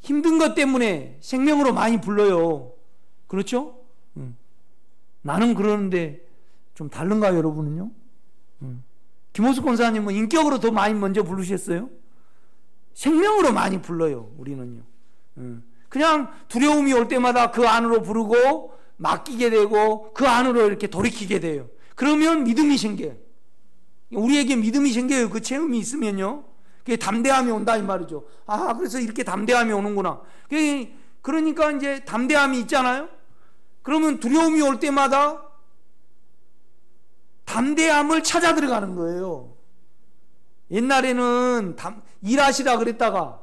힘든 것 때문에 생명으로 많이 불러요. 그렇죠? 나는 그러는데 좀 다른가요, 여러분은요? 김호숙 권사님은 인격으로 더 많이 먼저 부르셨어요? 생명으로 많이 불러요, 우리는요. 그냥 두려움이 올 때마다 그 안으로 부르고 맡기게 되고 그 안으로 이렇게 돌이키게 돼요. 그러면 믿음이 생겨요. 우리에게 믿음이 생겨요. 그 체험이 있으면요. 그게 담대함이 온다 이 말이죠. 아, 그래서 이렇게 담대함이 오는구나. 그러니까 이제 담대함이 있잖아요. 그러면 두려움이 올 때마다 담대함을 찾아 들어가는 거예요. 옛날에는 일하시라 그랬다가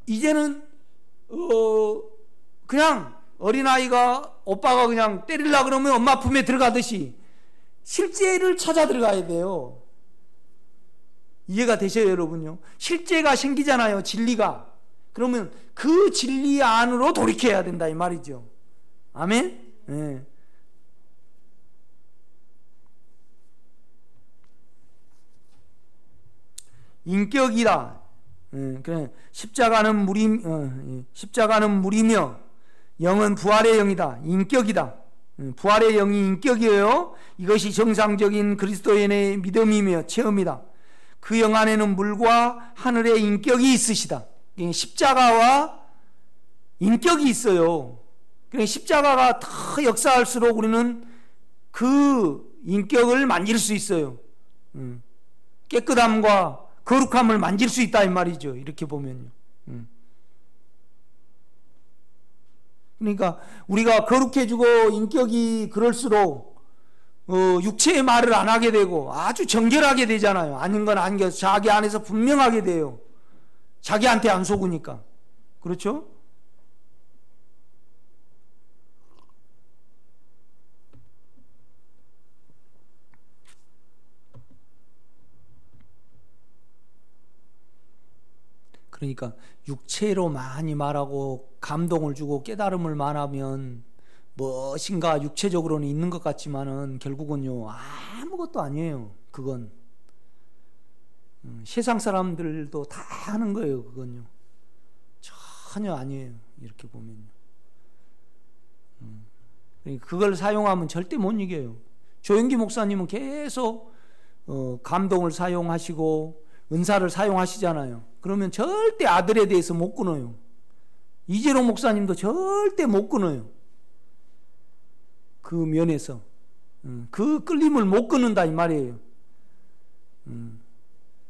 이제는 그냥 어린아이가 오빠가 그냥 때리려고 그러면 엄마 품에 들어가듯이 실제를 찾아 들어가야 돼요. 이해가 되셔요, 여러분요? 실제가 생기잖아요, 진리가. 그러면 그 진리 안으로 돌이켜야 된다 이 말이죠. 아멘? 네. 인격이다. 그래. 십자가는 물이며 영은 부활의 영이다. 인격이다. 부활의 영이 인격이에요. 이것이 정상적인 그리스도인의 믿음이며 체험이다. 그 영 안에는 물과 하늘의 인격이 있으시다. 십자가와 인격이 있어요. 그러니까 십자가가 더 역사할수록 우리는 그 인격을 만질 수 있어요. 깨끗함과 거룩함을 만질 수 있다 이 말이죠. 이렇게 보면요. 그러니까 우리가 거룩해지고 인격이 그럴수록 육체의 말을 안 하게 되고 아주 정결하게 되잖아요. 아닌 건 아닌 게 자기 안에서 분명하게 돼요. 자기한테 안 속으니까. 그렇죠? 그러니까 육체로 많이 말하고 감동을 주고 깨달음을 말하면 무엇인가 육체적으로는 있는 것 같지만은 결국은요 아무것도 아니에요. 그건 세상 사람들도 다 하는 거예요. 그건요 전혀 아니에요. 이렇게 보면요. 그러니까 그걸 사용하면 절대 못 이겨요. 조영기 목사님은 계속 감동을 사용하시고 은사를 사용하시잖아요. 그러면 절대 아들에 대해서 못 끊어요. 이재로 목사님도 절대 못 끊어요. 그 면에서 그 끌림을 못 끊는다 이 말이에요.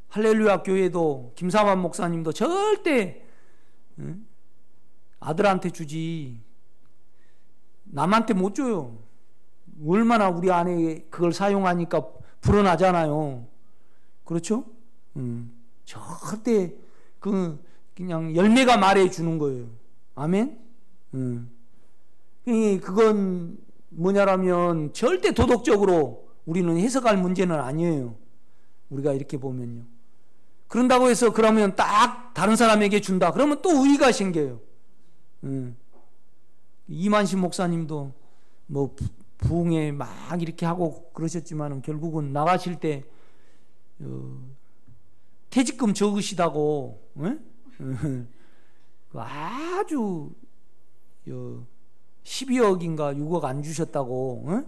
할렐루야 교회도 김사만 목사님도 절대 아들한테 주지 남한테 못 줘요. 얼마나 우리 안에 그걸 사용하니까 불어나잖아요. 그렇죠? 절대 그냥 열매가 말해 주는 거예요. 아멘? 그건 뭐냐라면 절대 도덕적으로 우리는 해석할 문제는 아니에요. 우리가 이렇게 보면요. 그런다고 해서 그러면 딱 다른 사람에게 준다. 그러면 또 의의가 생겨요. 이만신 목사님도 뭐 부흥회 막 이렇게 하고 그러셨지만 결국은 나가실 때 퇴직금 적으시다고 아주 12억인가 6억 안 주셨다고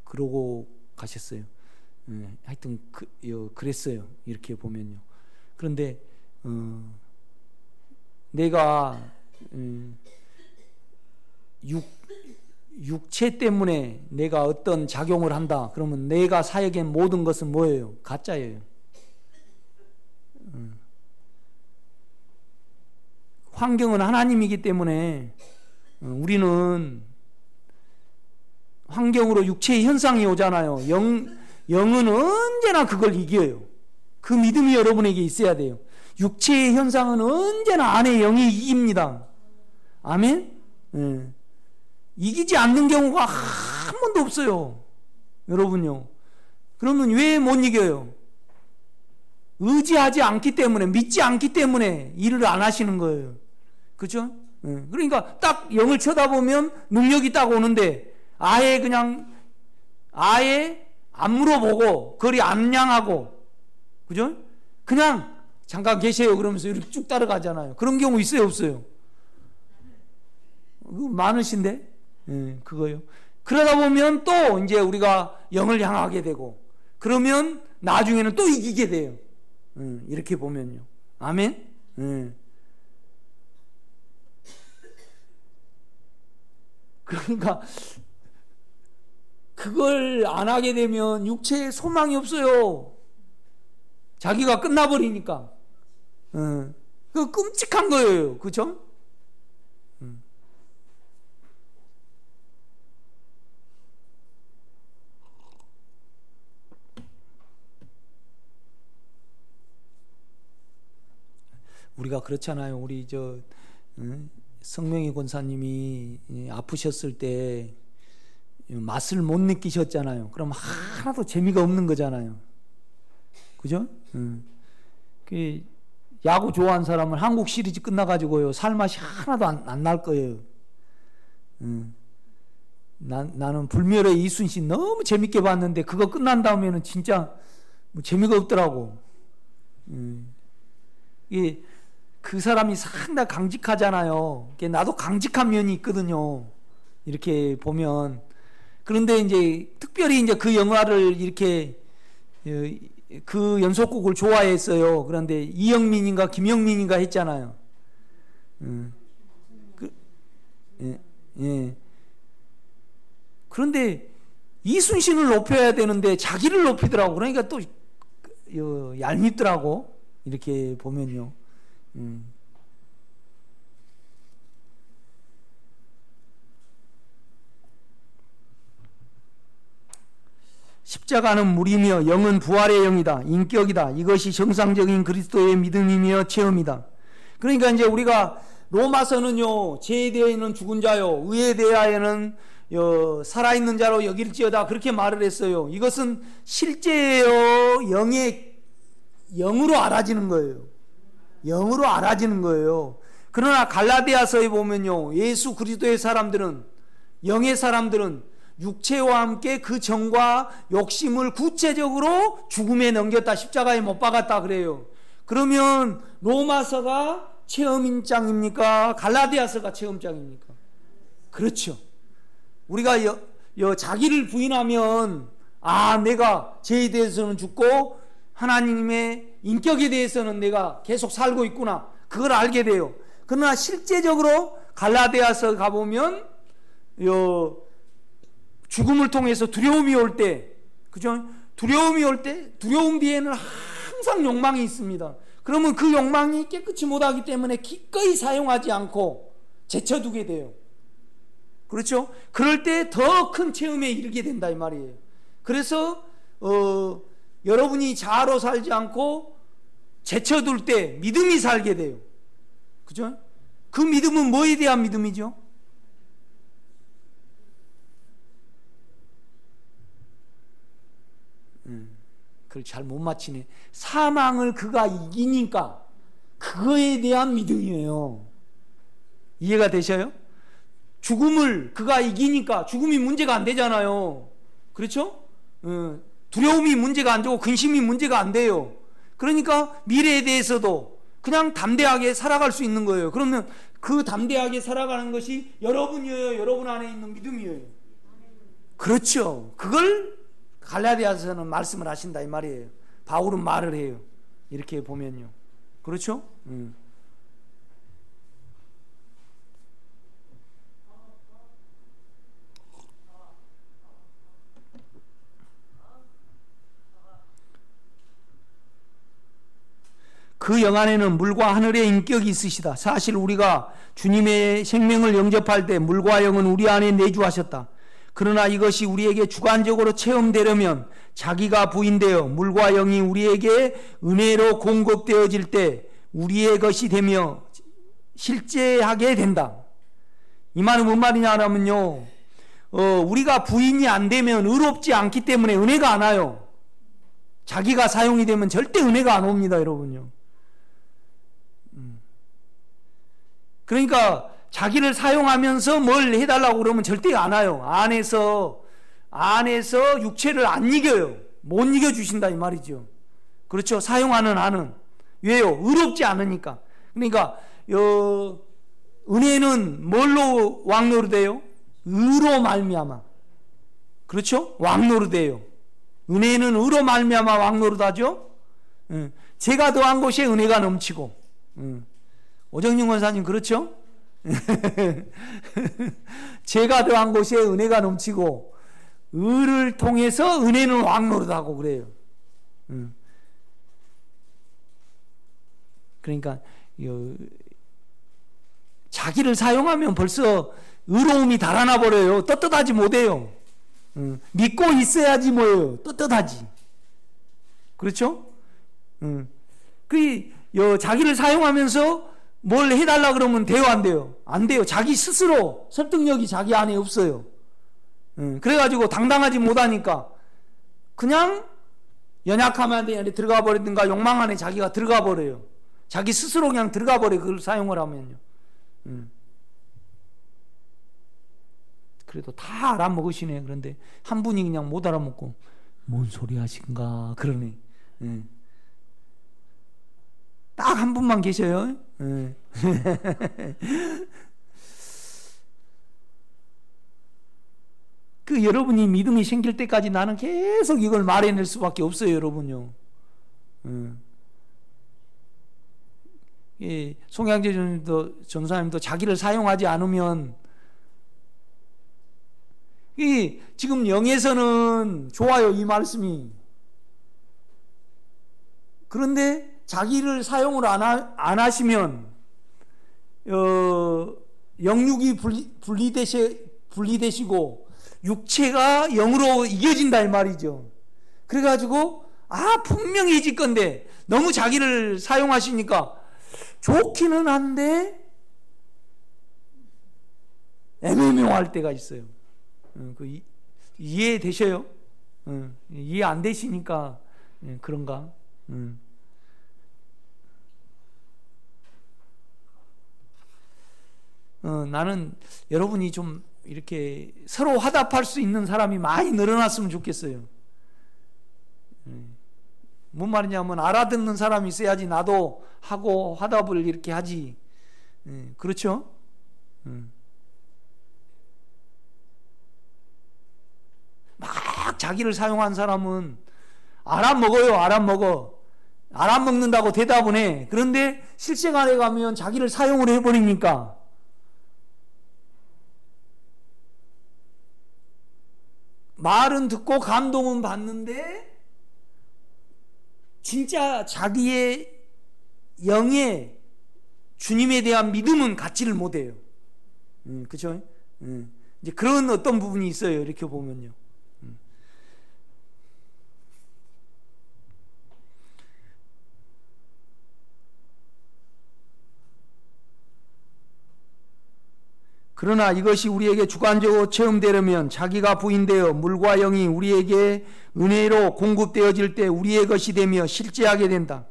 그러고 가셨어요. 하여튼 그랬어요. 이렇게 보면요. 그런데 내가 육체 때문에 내가 어떤 작용을 한다. 그러면 내가 사역한 모든 것은 뭐예요? 가짜예요. 환경은 하나님이기 때문에 우리는 환경으로 육체의 현상이 오잖아요. 영은 언제나 그걸 이겨요. 그 믿음이 여러분에게 있어야 돼요. 육체의 현상은 언제나 안에 영이 이깁니다. 아멘? 이기지 않는 경우가 한 번도 없어요. 여러분요. 그러면 왜 못 이겨요? 의지하지 않기 때문에, 믿지 않기 때문에 일을 안 하시는 거예요. 그렇죠? 그러니까 딱 영을 쳐다보면 능력이 딱 오는데 아예 안 물어보고 거리 안 향하고, 그죠? 그냥 잠깐 계세요 그러면서 이렇게 쭉 따라가잖아요. 그런 경우 있어요 없어요? 많으신데? 그거요. 그러다 보면 또 이제 우리가 영을 향하게 되고, 그러면 나중에는 또 이기게 돼요. 이렇게 보면요. 아멘. 그러니까 그걸 안 하게 되면 육체에 소망이 없어요. 자기가 끝나버리니까. 그 끔찍한 거예요. 그죠? 우리가 그렇잖아요. 우리 성명희 권사님이 아프셨을 때 맛을 못 느끼셨잖아요. 그럼 하나도 재미가 없는 거잖아요. 그죠? 그 야구 좋아하는 사람은 한국 시리즈 끝나가지고요, 살맛이 하나도 안 날 거예요. 나는 불멸의 이순신 너무 재밌게 봤는데 그거 끝난 다음에는 진짜 뭐 재미가 없더라고. 그 사람이 상당히 강직하잖아요. 나도 강직한 면이 있거든요. 이렇게 보면. 그런데 이제 특별히 이제 그 영화를 이렇게 그 연속곡을 좋아했어요. 그런데 이영민인가 김영민인가 했잖아요. 예. 그런데 이순신을 높여야 되는데 자기를 높이더라고. 그러니까 또 얄밉더라고. 이렇게 보면요. 십자가는 물이며 영은 부활의 영이다. 인격이다. 이것이 정상적인 그리스도의 믿음이며 체험이다. 그러니까 이제 우리가 로마서는요, 죄에 대하여는 죽은 자요, 의에 대하여는 살아있는 자로 여길지어다, 그렇게 말을 했어요. 이것은 실제예요, 영으로 알아지는 거예요. 영으로 알아지는 거예요. 그러나 갈라디아서에 보면요, 예수 그리스도의 사람들은, 영의 사람들은 육체와 함께 그 정과 욕심을 구체적으로 죽음에 넘겼다, 십자가에 못 박았다 그래요. 그러면 로마서가 체험장입니까? 갈라디아서가 체험장입니까? 그렇죠. 우리가 자기를 부인하면 내가 죄에 대해서는 죽고 하나님의 인격에 대해서는 내가 계속 살고 있구나, 그걸 알게 돼요. 그러나 실제적으로 갈라디아서 가보면 죽음을 통해서 두려움이 올 때, 그죠? 두려움이 올 때, 두려움 뒤에는 항상 욕망이 있습니다. 그러면 그 욕망이 깨끗이 못하기 때문에 기꺼이 사용하지 않고 제쳐두게 돼요. 그렇죠? 그럴 때 더 큰 체험에 이르게 된다 이 말이에요. 그래서 여러분이 자아로 살지 않고 제쳐둘 때 믿음이 살게 돼요. 그죠? 그 믿음은 뭐에 대한 믿음이죠? 그걸 잘 못 맞히네. 사망을 그가 이기니까 그거에 대한 믿음이에요. 이해가 되셔요? 죽음을 그가 이기니까 죽음이 문제가 안 되잖아요. 그렇죠? 두려움이 문제가 안 되고 근심이 문제가 안 돼요. 그러니까 미래에 대해서도 그냥 담대하게 살아갈 수 있는 거예요. 그러면 그 담대하게 살아가는 것이 여러분이에요, 여러분 안에 있는 믿음이에요. 그렇죠. 그걸 갈라디아서는 말씀을 하신다 이 말이에요. 바울은 말을 해요. 이렇게 보면요. 그렇죠? 그 영 안에는 물과 하늘의 인격이 있으시다. 사실 우리가 주님의 생명을 영접할 때 물과 영은 우리 안에 내주하셨다. 그러나 이것이 우리에게 주관적으로 체험되려면 자기가 부인되어 물과 영이 우리에게 은혜로 공급되어질 때 우리의 것이 되며 실제하게 된다. 이 말은 뭔 말이냐 하면요, 우리가 부인이 안 되면 의롭지 않기 때문에 은혜가 안 와요. 자기가 사용이 되면 절대 은혜가 안 옵니다, 여러분요. 그러니까 자기를 사용하면서 뭘 해달라고 그러면 절대 안 와요. 안에서 육체를 안 이겨요. 못 이겨주신다 이 말이죠. 그렇죠? 사용하는 안은. 왜요? 의롭지 않으니까. 그러니까 은혜는 뭘로 왕노로 돼요? 의로 말미암아. 그렇죠? 왕노릇해요. 은혜는 의로 말미암아 왕노릇하죠. 제가 더한 곳에 은혜가 넘치고. 오정윤 권사님 그렇죠? 제가 더한 곳에 은혜가 넘치고 의를 통해서 은혜는 왕노릇하고 그래요. 그러니까 자기를 사용하면 벌써 의로움이 달아나 버려요. 떳떳하지 못해요. 믿고 있어야지 뭐예요. 떳떳하지. 그렇죠? 자기를 사용하면서 뭘 해달라 그러면 돼요, 안 돼요? 안 돼요. 자기 스스로 설득력이 자기 안에 없어요. 그래가지고 당당하지 못하니까 그냥 연약함 안에 들어가 버리든가 욕망 안에 자기가 들어가 버려요. 자기 스스로 그냥 들어가 버려요. 그걸 사용을 하면요. 그래도 다 알아먹으시네. 그런데 한 분이 그냥 못 알아먹고 뭔 소리 하신가 그러네. 딱 한 분만 계셔요. 여러분이 믿음이 생길 때까지 나는 계속 이걸 말해낼 수밖에 없어요, 여러분요. 송양재 전사님도 자기를 사용하지 않으면 지금 영에서는 좋아요, 이 말씀이. 그런데 자기를 사용을 안 하시면 영육이 분리되시고 육체가 영으로 이겨진다 이 말이죠. 그래가지고 분명해질 건데 너무 자기를 사용하시니까 좋기는 한데 애매모호할 때가 있어요. 이해되셔요? 이해 안 되시니까 그런가? 나는 여러분이 좀 이렇게 서로 화답할 수 있는 사람이 많이 늘어났으면 좋겠어요. 뭔 말이냐면 알아듣는 사람이 있어야지 나도 하고 화답을 이렇게 하지. 그렇죠? 막 자기를 사용한 사람은 알아먹어요. 알아먹는다고 대답은 해. 그런데 실생활에 가면 자기를 사용을 해버리니까 말은 듣고 감동은 받는데 진짜 자기의 영의 주님에 대한 믿음은 갖지를 못해요. 그렇죠? 이제 그런 어떤 부분이 있어요. 이렇게 보면요. 그러나 이것이 우리에게 주관적으로 체험되려면 자기가 부인되어 물과 영이 우리에게 은혜로 공급되어질 때 우리의 것이 되며 실제하게 된다.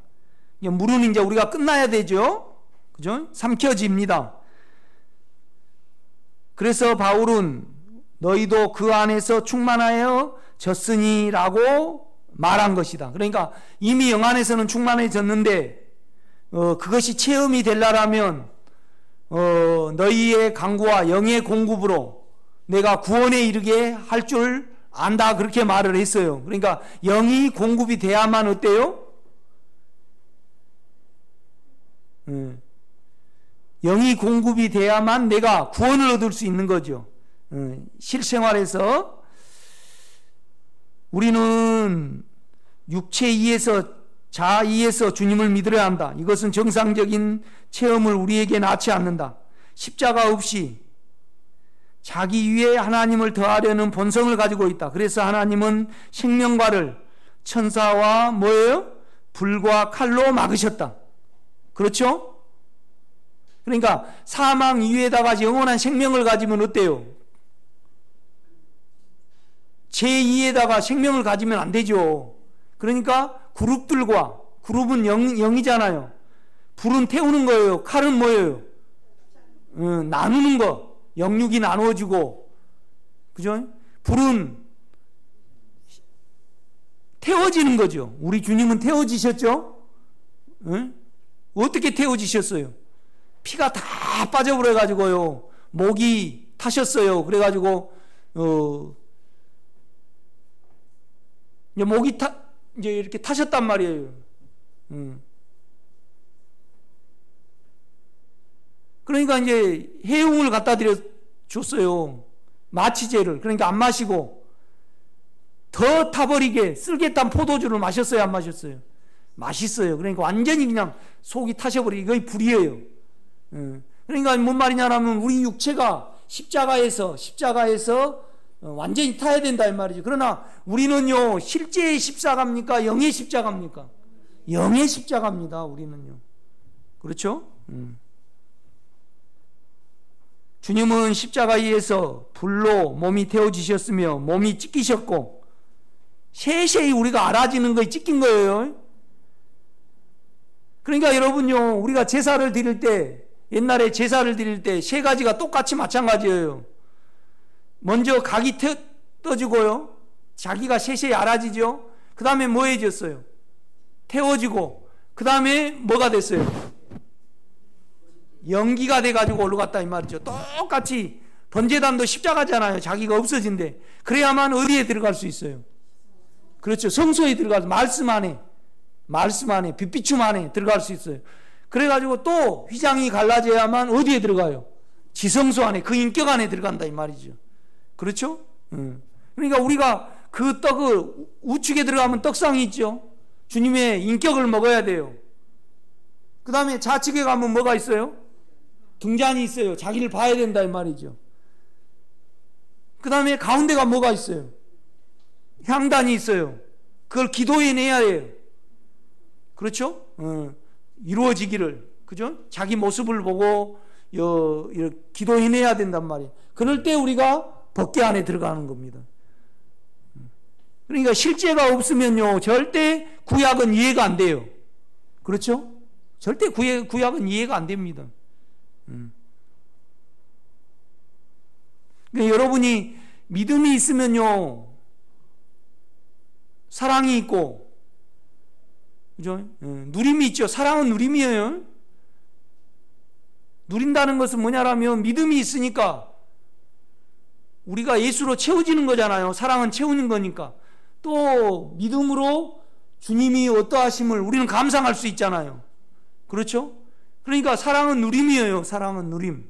물은 이제 우리가 끝나야 되죠. 그죠? 삼켜집니다. 그래서 바울은 너희도 그 안에서 충만하여 졌으니라고 말한 것이다. 그러니까 이미 영 안에서는 충만해졌는데 그것이 체험이 되려면 너희의 강구와 영의 공급으로 내가 구원에 이르게 할 줄 안다 그렇게 말을 했어요. 그러니까 영이 공급이 돼야만 어때요? 영이 공급이 돼야만 내가 구원을 얻을 수 있는 거죠. 실생활에서 우리는 육체 이에서 자아 이에서 주님을 믿으려 한다. 이것은 정상적인 체험을 우리에게 낳지 않는다. 십자가 없이 자기 위에 하나님을 더하려는 본성을 가지고 있다. 그래서 하나님은 생명과를 천사와 뭐예요? 불과 칼로 막으셨다. 그렇죠? 그러니까 사망 이후에다가 영원한 생명을 가지면 어때요? 제2에다가 생명을 가지면 안 되죠. 그러니까 그룹들과 그룹은 영이잖아요. 불은 태우는 거예요. 칼은 뭐예요? 나누는 거. 영육이 나누어지고, 그죠? 불은 태워지는 거죠. 우리 주님은 태워지셨죠? 어떻게 태워지셨어요? 피가 다 빠져버려가지고요. 목이 타셨어요. 그래가지고 이제 목이 이제 이렇게 타셨단 말이에요. 그러니까 이제 해웅을 갖다 드려 줬어요. 마취제를. 그러니까 안 마시고 더 타버리게 쓸개탄 포도주를 마셨어요, 안 마셨어요? 맛있어요. 그러니까 완전히 그냥 속이 타셔버리게, 거의 불이에요. 그러니까 뭔 말이냐면 우리 육체가 십자가에서 완전히 타야 된다 이 말이죠. 그러나 우리는요, 실제의 십자가입니까? 영의 십자가입니까? 영의 십자가입니다. 우리는요. 그렇죠? 주님은 십자가에서 불로 몸이 태워지셨으며 몸이 찢기셨고, 세세히 우리가 알아지는 거에 찢긴 거예요. 그러니까 여러분요, 우리가 제사를 드릴 때, 옛날에 제사를 드릴 때 세 가지가 똑같이 마찬가지예요. 먼저 각이 떠지고요, 자기가 세세히 알아지죠. 그 다음에 뭐 해졌어요? 태워지고, 그 다음에 뭐가 됐어요? 연기가 돼가지고 올라갔다 이 말이죠. 똑같이 번제단도 십자가잖아요. 자기가 없어진대. 그래야만 어디에 들어갈 수 있어요? 그렇죠. 성소에 들어가서 말씀 안에 빛비춤 안에 들어갈 수 있어요. 그래가지고 또 휘장이 갈라져야만 어디에 들어가요? 지성소 안에, 그 인격 안에 들어간다 이 말이죠. 그렇죠? 그러니까 우리가 그 떡을, 우측에 들어가면 떡상이 있죠. 주님의 인격을 먹어야 돼요. 그 다음에 좌측에 가면 뭐가 있어요? 등잔이 있어요. 자기를 봐야 된다 이 말이죠. 그 다음에 가운데가 뭐가 있어요? 향단이 있어요. 그걸 기도해내야 해요. 그렇죠? 이루어지기를, 그죠? 자기 모습을 보고 기도해내야 된단 말이에요. 그럴 때 우리가 법궤 안에 들어가는 겁니다. 그러니까 실제가 없으면요, 절대 구약은 이해가 안 돼요. 그렇죠? 절대 구약은 이해가 안 됩니다. 그러니까 여러분이 믿음이 있으면요, 사랑이 있고, 그죠? 누림이 있죠. 사랑은 누림이에요. 누린다는 것은 뭐냐라면 믿음이 있으니까 우리가 예수로 채워지는 거잖아요. 사랑은 채우는 거니까. 또 믿음으로 주님이 어떠하심을 우리는 감상할 수 있잖아요. 그렇죠? 그러니까 사랑은 누림이에요. 사랑은 누림.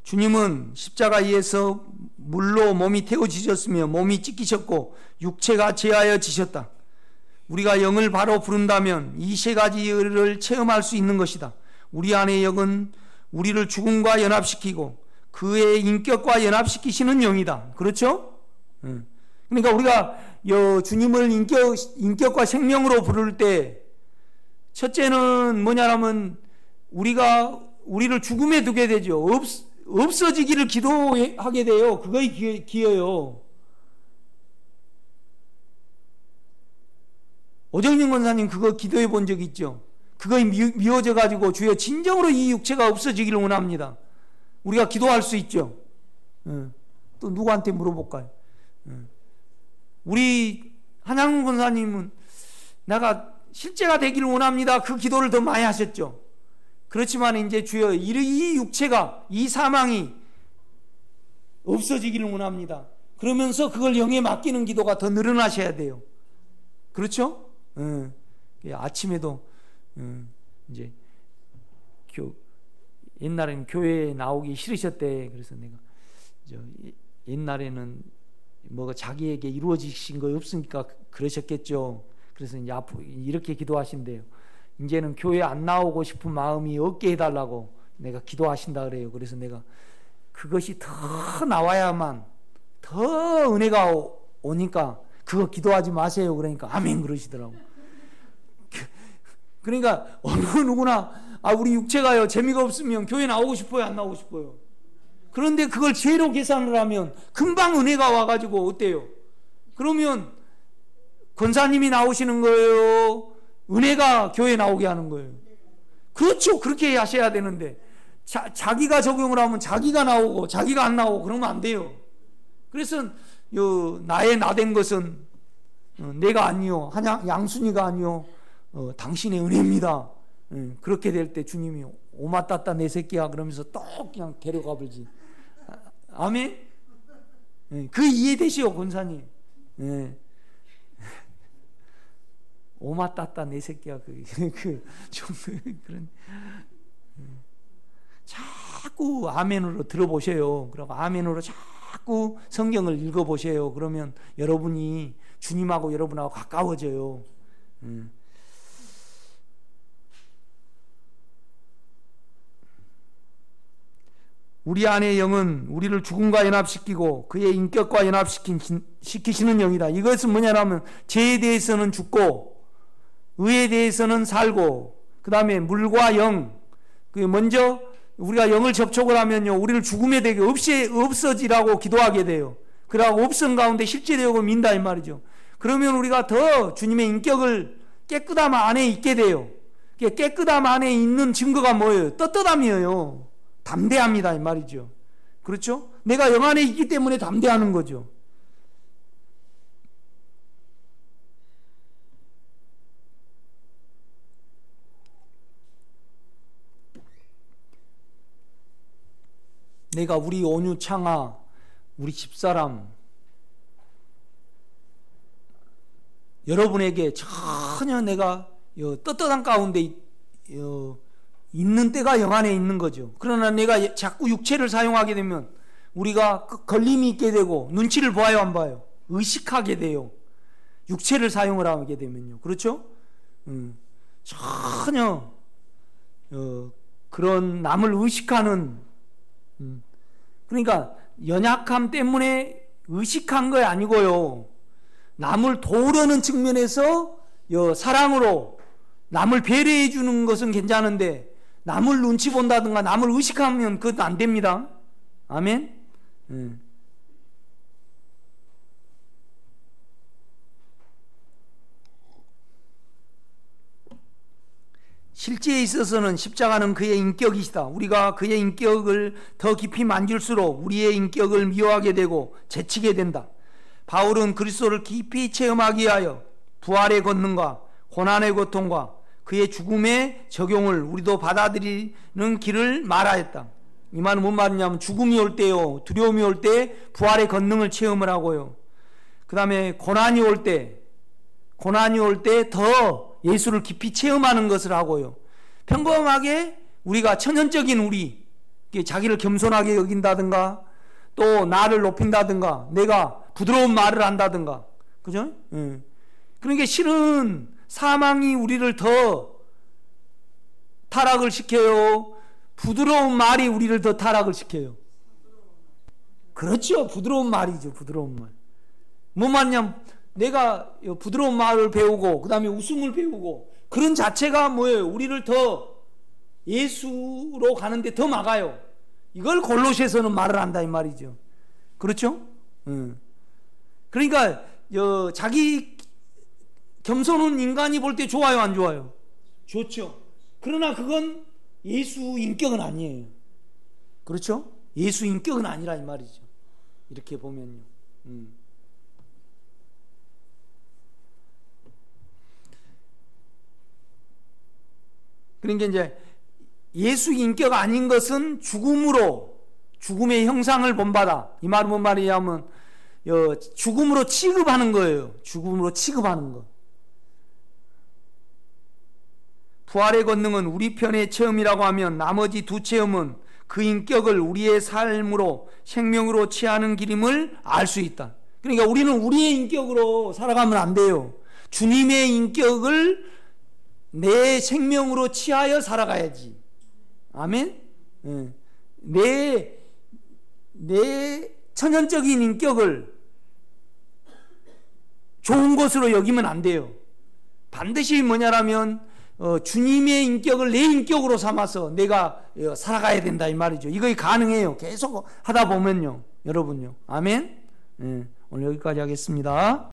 주님은 십자가에서 물로 몸이 태워지셨으며 몸이 찢기셨고 육체가 제하여지셨다. 우리가 영을 바로 부른다면 이 세 가지를 체험할 수 있는 것이다. 우리 안의 영은 우리를 죽음과 연합시키고 그의 인격과 연합시키시는 영이다. 그렇죠? 그러니까 우리가 주님을 인격과 생명으로 부를 때 첫째는 뭐냐면 우리를 죽음에 두게 되죠. 없어지기를 기도하게 돼요. 그거에 기여요. 오정진 권사님 그거 기도해 본 적 있죠? 그거에 미워져 가지고 주여 진정으로 이 육체가 없어지기를 원합니다. 우리가 기도할 수 있죠. 또 누구한테 물어볼까요? 우리 한양훈 권사님은 내가 실제가 되기를 원합니다. 그 기도를 더 많이 하셨죠. 그렇지만 이제 주여 이 육체가, 이 사망이 없어지기를 원합니다. 그러면서 그걸 영에 맡기는 기도가 더 늘어나셔야 돼요. 그렇죠? 아침에도 이제 옛날에는 교회에 나오기 싫으셨대. 그래서 내가 옛날에는 뭐가 자기에게 이루어지신 거 없으니까 그러셨겠죠. 그래서 이제 앞으로 이렇게 기도하신대요. 이제는 교회 안 나오고 싶은 마음이 없게 해달라고 내가 기도하신다 그래요. 그래서 내가 그것이 더 나와야만 더 은혜가 오니까 그거 기도하지 마세요. 그러니까 아멘 그러시더라고. 그러니까 어느 누구나 우리 육체가요 재미가 없으면 교회 나오고 싶어요, 안 나오고 싶어요? 그런데 그걸 죄로 계산을 하면 금방 은혜가 와가지고 어때요? 그러면 권사님이 나오시는 거예요? 은혜가 교회에 나오게 하는 거예요? 그렇죠. 그렇게 하셔야 되는데 자기가 적용을 하면 자기가 나오고 자기가 안 나오고 그러면 안 돼요. 그래서 나의 나된 것은 내가 아니요, 양순이가 아니요, 당신의 은혜입니다. 그렇게 될 때 주님이 오마따따 내 새끼야 그러면서 또 그냥 데려가 버리지. 아멘. 그 이해되시오 권사님. 오마따따 내 새끼야 좀 그런 자꾸 아멘으로 들어보세요. 그리고 아멘으로 자꾸 성경을 읽어보세요. 그러면 여러분이 주님하고 여러분하고 가까워져요. 우리 안의 영은 우리를 죽음과 연합시키고 그의 인격과 연합시키시는 영이다. 이것은 뭐냐면 죄에 대해서는 죽고 의에 대해서는 살고 그 다음에 물과 영. 먼저 우리가 영을 접촉을 하면요 우리를 죽음에 되게 없어지라고 기도하게 돼요. 그러고 없음 가운데 실제되고 민다 이 말이죠. 그러면 우리가 더 주님의 인격을 깨끗함 안에 있게 돼요. 깨끗함 안에 있는 증거가 뭐예요? 떳떳함이에요. 담대합니다 이 말이죠. 그렇죠? 내가 영 안에 있기 때문에 담대하는 거죠. 내가 우리 온유창아 우리 집사람 여러분에게 전혀 내가 떳떳한 가운데 있는 때가 영 안에 있는 거죠. 그러나 내가 자꾸 육체를 사용하게 되면 우리가 걸림이 있게 되고 눈치를 봐요 안 봐요? 의식하게 돼요. 육체를 사용을 하게 되면요. 그렇죠? 전혀 그런 남을 의식하는 그러니까 연약함 때문에 의식한 거 아니고요. 남을 도우려는 측면에서 사랑으로 남을 배려해 주는 것은 괜찮은데 남을 눈치 본다든가 남을 의식하면 그것도 안 됩니다. 아멘. 실제에 있어서는 십자가는 그의 인격이시다. 우리가 그의 인격을 더 깊이 만질수록 우리의 인격을 미워하게 되고 제치게 된다. 바울은 그리스도를 깊이 체험하기 위하여 부활의 권능과 고난의 고통과 그의 죽음의 적용을 우리도 받아들이는 길을 말하였다. 이 말은 뭔 말이냐면 죽음이 올 때요, 두려움이 올 때 부활의 권능을 체험을 하고요. 그 다음에 고난이 올 때 더 예수를 깊이 체험하는 것을 하고요. 평범하게 우리가 천연적인 우리, 자기를 겸손하게 여긴다든가 또 나를 높인다든가 내가 부드러운 말을 한다든가, 그죠? 그러니까 실은 사망이 우리를 더 타락을 시켜요. 부드러운 말이 우리를 더 타락을 시켜요. 그렇죠. 부드러운 말이죠. 부드러운 말. 뭔 말이냐면 내가 부드러운 말을 배우고 그 다음에 웃음을 배우고 그런 자체가 뭐예요? 우리를 더 예수로 가는데 더 막아요. 이걸 골로새서는 말을 한다 이 말이죠. 그렇죠? 그러니까 자기 겸손한 인간이 볼 때 좋아요 안 좋아요? 좋죠. 그러나 그건 예수 인격은 아니에요. 그렇죠? 예수 인격은 아니라 이 말이죠. 이렇게 보면요. 그러니까 이제 예수 인격 아닌 것은 죽음의 형상을 본받아. 이 말은 뭔 말이냐면 죽음으로 취급하는 거예요. 죽음으로 취급하는 거. 부활의 권능은 우리 편의 체험이라고 하면 나머지 두 체험은 그 인격을 우리의 삶으로 생명으로 취하는 길임을 알 수 있다. 그러니까 우리는 우리의 인격으로 살아가면 안 돼요. 주님의 인격을 내 생명으로 취하여 살아가야지. 아멘? 내 천연적인 인격을 좋은 것으로 여기면 안 돼요. 반드시 뭐냐라면 주님의 인격을 내 인격으로 삼아서 내가 살아가야 된다 이 말이죠. 이거 가능해요. 계속 하다 보면요. 여러분요. 아멘? 오늘 여기까지 하겠습니다.